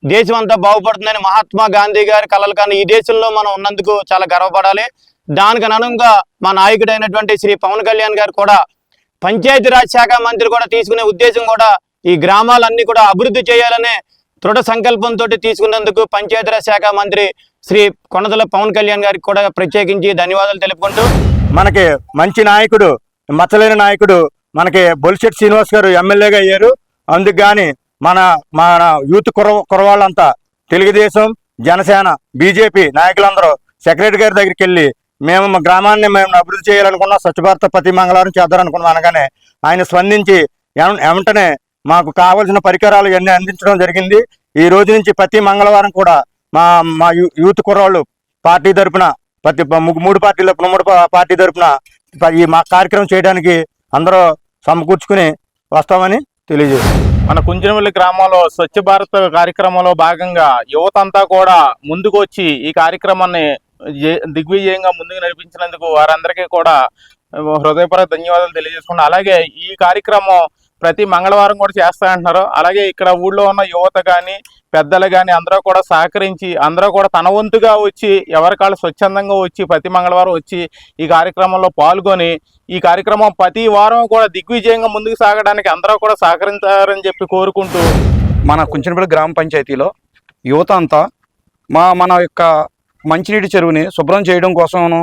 G: దేశం అంతా బాగుపడుతుందని మహాత్మా గాంధీ గారి కలలు కన్నా ఈ దేశంలో మనం ఉన్నందుకు చాలా గర్వపడాలి. దానికి అనుగుణంగా మా నాయకుడైనటువంటి శ్రీ పవన్ కళ్యాణ్ గారు కూడా పంచాయతీరాజ్ శాఖ మంత్రి కూడా తీసుకునే ఉద్దేశం కూడా ఈ గ్రామాలన్నీ కూడా అభివృద్ధి చేయాలనే దృఢ సంకల్పంతో తీసుకున్నందుకు పంచాయతీరాజ్ శాఖ మంత్రి శ్రీ కొనదల పవన్ కళ్యాణ్ గారికి కూడా ప్రత్యేకించి ధన్యవాదాలు తెలుపుకుంటూ, మనకి మంచి నాయకుడు, మచ్చలేని నాయకుడు మనకి బొలిశెట్టి శ్రీనివాస్ గారు ఎమ్మెల్యేగా అయ్యారు. అందుకు కానీ మన యూత్ కురవాళ్ళంతా తెలుగుదేశం, జనసేన, బీజేపీ నాయకులందరూ సెక్రటరీ గారి దగ్గరికి వెళ్ళి మేము మా గ్రామాన్ని అభివృద్ధి చేయాలనుకున్నా, స్వచ్ఛ భారత్ ప్రతి మంగళవారం చేద్దారనుకున్నాం. అనగానే ఆయన స్పందించి వెంటనే మాకు కావాల్సిన పరికరాలు ఇవన్నీ అందించడం జరిగింది. ఈ రోజు నుంచి ప్రతి మంగళవారం కూడా మా యూత్ కుర్రాళ్ళు పార్టీ తరపున, ప్రతి 3 పార్టీల 3 పార్టీ తరపున ఈ మా కార్యక్రమం చేయడానికి అందరూ సమకూర్చుకుని వస్తామని తెలియజేస్తాం.
C: మన కుంచనపల్లి గ్రామంలో స్వచ్ఛ భారత్ కార్యక్రమంలో భాగంగా యువత అంతా కూడా ముందుకు వచ్చి ఈ కార్యక్రమాన్ని దిగ్విజయంగా ముందుకు నడిపించినందుకు వారందరికీ కూడా హృదయపూర్వక ధన్యవాదాలు తెలియజేసుకున్నాను. అలాగే ఈ కార్యక్రమం ప్రతి మంగళవారం కూడా చేస్తారంటున్నారు. అలాగే ఇక్కడ ఊళ్ళో ఉన్న యువత కానీ పెద్దలు కానీ అందరూ కూడా సహకరించి అందరూ కూడా తన వంతుగా వచ్చి ఎవరికాళ్ళు స్వచ్ఛందంగా వచ్చి ప్రతి మంగళవారం వచ్చి ఈ కార్యక్రమంలో పాల్గొని ఈ కార్యక్రమం ప్రతి వారం కూడా దిగ్విజయంగా ముందుకు సాగడానికి అందరూ కూడా సహకరించారని చెప్పి కోరుకుంటూ,
D: మన కుంచనపల్లి గ్రామ పంచాయతీలో యువత అంతా మన యొక్క మంచినీటి చెరువుని శుభ్రం చేయడం కోసము,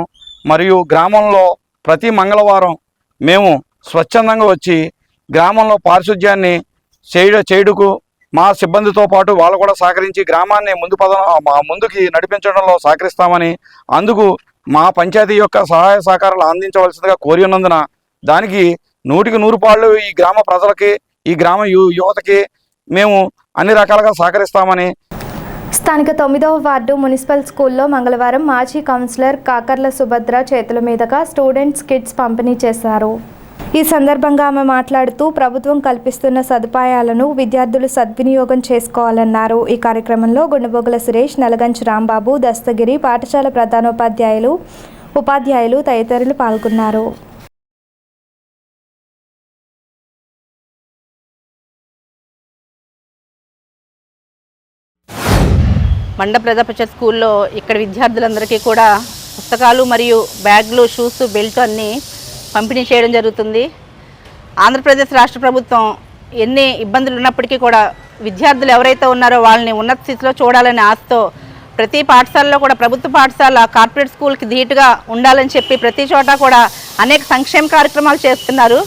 D: మరియు గ్రామంలో ప్రతి మంగళవారం మేము స్వచ్ఛందంగా వచ్చి గ్రామంలో పారిశుధ్యాన్ని చేయుటకు మా సిబ్బందితో పాటు వాళ్ళు కూడా సహకరించి గ్రామాన్ని ముందుకి నడిపించడంలో సహకరిస్తామని, అందుకు మా పంచాయతీ యొక్క సహాయ సహకారాలు అందించవలసిందిగా కోరి ఉన్నందున దానికి 100కి 100 పాళ్ళు ఈ గ్రామ ప్రజలకి, ఈ గ్రామ యువతకి మేము అన్ని రకాలుగా సహకరిస్తామని.
A: స్థానిక 9వ వార్డు మున్సిపల్ స్కూల్లో మంగళవారం మాజీ కౌన్సిలర్ కాకర్ల సుభద్ర చేతుల మీదుగా స్టూడెంట్స్ కిట్స్ పంపిణీ చేశారు. ఈ సందర్భంగా ఆమె మాట్లాడుతూ ప్రభుత్వం కల్పిస్తున్న సదుపాయాలను విద్యార్థులు సద్వినియోగం చేసుకోవాలన్నారు. ఈ కార్యక్రమంలో గుండెబొగుల సురేష్, నలగంచి రాంబాబు, దస్తగిరి, పాఠశాల ప్రధానోపాధ్యాయులు, ఉపాధ్యాయులు తదితరులు పాల్గొన్నారు.
E: మండ ప్రజాపరిషత్ స్కూల్లో ఇక్కడ విద్యార్థులందరికీ కూడా పుస్తకాలు మరియు బ్యాగ్లు, షూస్, బెల్ట్ అన్నీ పంపిణీ చేయడం జరుగుతుంది. ఆంధ్రప్రదేశ్ రాష్ట్ర ప్రభుత్వం ఎన్ని ఇబ్బందులు ఉన్నప్పటికీ కూడా విద్యార్థులు ఎవరైతే ఉన్నారో వాళ్ళని ఉన్నత స్థితిలో చూడాలనే ఆశతో ప్రతి పాఠశాలలో కూడా, ప్రభుత్వ పాఠశాల కార్పొరేట్ స్కూల్కి ధీటుగా ఉండాలని చెప్పి ప్రతి చోట కూడా అనేక సంక్షేమ కార్యక్రమాలు చేస్తున్నారు.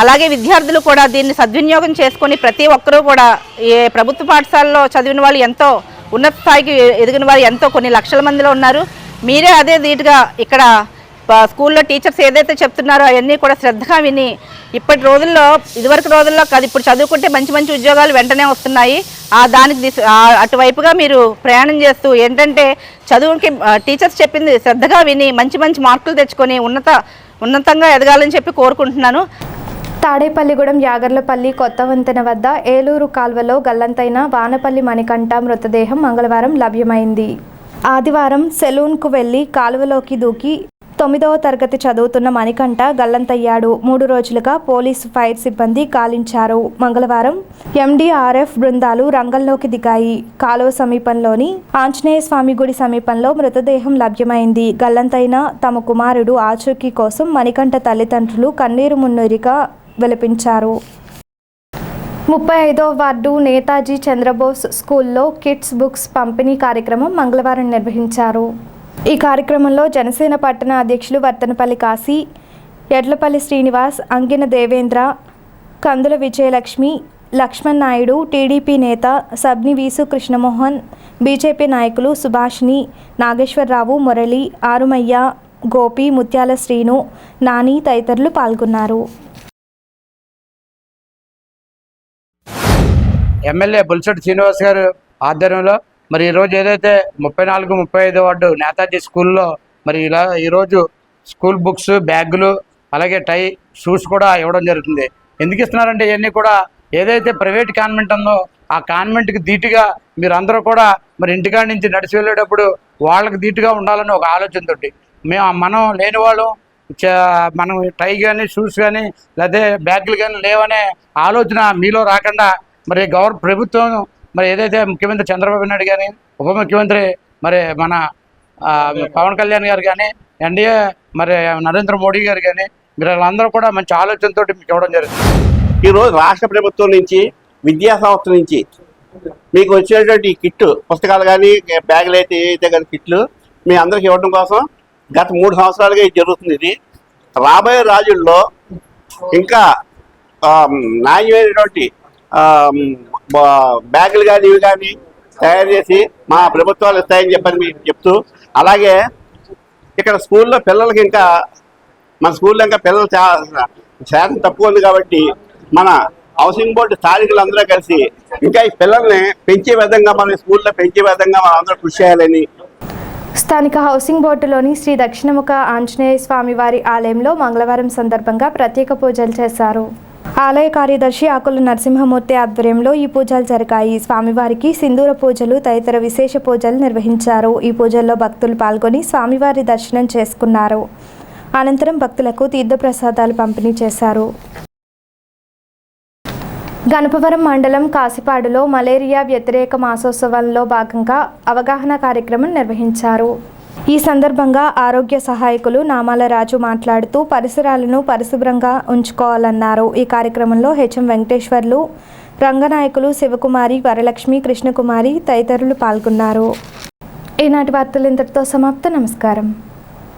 E: అలాగే విద్యార్థులు కూడా దీన్ని సద్వినియోగం చేసుకొని ప్రతి ఒక్కరూ కూడా ఏ ప్రభుత్వ పాఠశాలలో చదివిన వాళ్ళు ఎంతో ఉన్నత స్థాయికి ఎదిగిన వారు ఎంతో కొన్ని లక్షల మందిలో ఉన్నారు. మీరే అదే ధీటుగా ఇక్కడ స్కూల్లో టీచర్స్ ఏదైతే చెప్తున్నారో అవన్నీ కూడా శ్రద్ధగా విని ఇప్పటి రోజుల్లో, ఇదివరకు రోజుల్లో కాదు, ఇప్పుడు చదువుకుంటే మంచి మంచి ఉద్యోగాలు వెంటనే వస్తున్నాయి. దానికి అటువైపుగా మీరు ప్రయాణం చేస్తూ ఏంటంటే చదువుకి టీచర్స్ చెప్పింది శ్రద్ధగా విని మంచి మంచి మార్కులు తెచ్చుకొని ఉన్నతంగా ఎదగాలని చెప్పి కోరుకుంటున్నాను.
A: తాడేపల్లిగూడెం యాగర్లపల్లి కొత్త వంతెన వద్ద ఏలూరు కాల్వలో గల్లంతైన వానపల్లి మణికంఠ మృతదేహం మంగళవారం లభ్యమైంది. ఆదివారం సెలూన్కు వెళ్లి కాలువలోకి దూకి 9వ తరగతి చదువుతున్న మణికంఠ గల్లంతయ్యాడు. 3 రోజులుగా పోలీసు ఫైర్ సిబ్బంది గాలించారు. మంగళవారం ఎండీఆర్ఎఫ్ బృందాలు రంగంలోకి దిగాయి. కాలువ సమీపంలోని ఆంజనేయ స్వామి గుడి సమీపంలో మృతదేహం లభ్యమైంది. గల్లంతైన తమ కుమారుడు ఆచూకీ కోసం మణికంఠ తల్లిదండ్రులు కన్నీరు మున్నీరుగా విలపించారు. 35వ వార్డు నేతాజీ చంద్రబోస్ స్కూల్లో కిడ్స్ బుక్స్ పంపిణీ కార్యక్రమం మంగళవారం నిర్వహించారు. ఈ కార్యక్రమంలో జనసేన పట్టణ అధ్యక్షులు వర్తనపల్లి కాశీ, ఎడ్లపల్లి శ్రీనివాస్, అంగిన దేవేంద్ర, కందుల విజయలక్ష్మి, లక్ష్మణ్ నాయుడు, టీడీపీ నేత సబ్ని వీసు కృష్ణమోహన్, బీజేపీ నాయకులు సుభాష్ని, నాగేశ్వరరావు, మురళి, ఆరుమయ్య, గోపి, ముత్యాల శ్రీను, నాని తదితరులు పాల్గొన్నారు.
G: ఎమ్మెల్యే బొలిశెట్టి శ్రీనివాస్ గారు ఆధ్వర్యంలో మరి ఈరోజు ఏదైతే 34, 35 వార్డు నేతాజీ స్కూల్లో మరి ఇలా ఈరోజు స్కూల్ బుక్స్, బ్యాగులు, అలాగే టై, షూస్ కూడా ఇవ్వడం జరుగుతుంది. ఎందుకు ఇస్తున్నారంటే ఇవన్నీ కూడా ఏదైతే ప్రైవేట్ కాన్వెంట్ ఉందో ఆ కాన్వెంట్కి ధీటుగా మీరు అందరూ కూడా మరి ఇంటికాడి నుంచి నడిచి వెళ్ళేటప్పుడు వాళ్ళకి ధీటుగా ఉండాలని ఒక ఆలోచనతోటి మనం లేని వాళ్ళు మనం టై కానీ, షూస్ కానీ, లేకపోతే బ్యాగులు కానీ లేవనే ఆలోచన మీలో రాకుండా మరి ప్రభుత్వం మరి ఏదైతే ముఖ్యమంత్రి చంద్రబాబు నాయుడు కానీ, ఉప ముఖ్యమంత్రి మరి మన పవన్ కళ్యాణ్ గారు కానీ, ఎన్డీఏ మరి నరేంద్ర మోడీ గారు కానీ మీరు వాళ్ళందరూ కూడా మంచి ఆలోచనతో మీకు ఇవ్వడం జరుగుతుంది.
H: ఈరోజు రాష్ట్ర ప్రభుత్వం నుంచి, విద్యా సంస్థ నుంచి మీకు వచ్చేటువంటి కిట్లు, పుస్తకాలు కానీ, బ్యాగులు అయితే ఏవైతే కానీ కిట్లు మీ అందరికి ఇవ్వడం కోసం గత 3 సంవత్సరాలుగా ఇది జరుగుతుంది. ఇది రాబోయే రోజుల్లో ఇంకా నాణ్యమైనటువంటి బ్యాగులు కానీ ఇవి కానీ తయారు చేసి మా ప్రభుత్వాలు ఇస్తాయని చెప్పని మీకు చెప్తూ, అలాగే ఇక్కడ స్కూల్లో పిల్లలకి ఇంకా మన స్కూల్లో ఇంకా పిల్లలు శాతం తక్కువ ఉంది కాబట్టి మన హౌసింగ్ బోర్డు స్థానికులందరూ కలిసి ఇంకా ఈ పిల్లల్ని పెంచే విధంగా మన స్కూల్లో పెంచే విధంగా మనం అందరూ కృషి చేయాలని.
A: స్థానిక హౌసింగ్ బోర్డులోని శ్రీ దక్షిణముఖ ఆంజనేయ స్వామి వారి ఆలయంలో మంగళవారం సందర్భంగా ప్రత్యేక పూజలు చేశారు. ఆలయ కార్యదర్శి ఆకుల నరసింహమూర్తి ఆధ్వర్యంలో ఈ పూజలు జరిగాయి. స్వామివారికి సింధూర పూజలు తదితర విశేష పూజలు నిర్వహించారు. ఈ పూజల్లో భక్తులు పాల్గొని స్వామివారి దర్శనం చేసుకున్నారు. అనంతరం భక్తులకు తీర్థప్రసాదాలు పంపిణీ చేశారు. గణపవరం మండలం కాసిపాడులో మలేరియా వ్యతిరేక మాసోత్సవంలో భాగంగా అవగాహన కార్యక్రమం నిర్వహించారు. ఈ సందర్భంగా ఆరోగ్య సహాయకులు నామాల రాజు మాట్లాడుతూ పరిసరాలను పరిశుభ్రంగా ఉంచుకోవాలన్నారు. ఈ కార్యక్రమంలో హెచ్ఎం వెంకటేశ్వర్లు, రంగనాయకులు శివకుమారి, వరలక్ష్మి, కృష్ణకుమారి తదితరులు పాల్గొన్నారు. ఈనాటి వార్తలు ఇంతటితో సమాప్తం. నమస్కారం.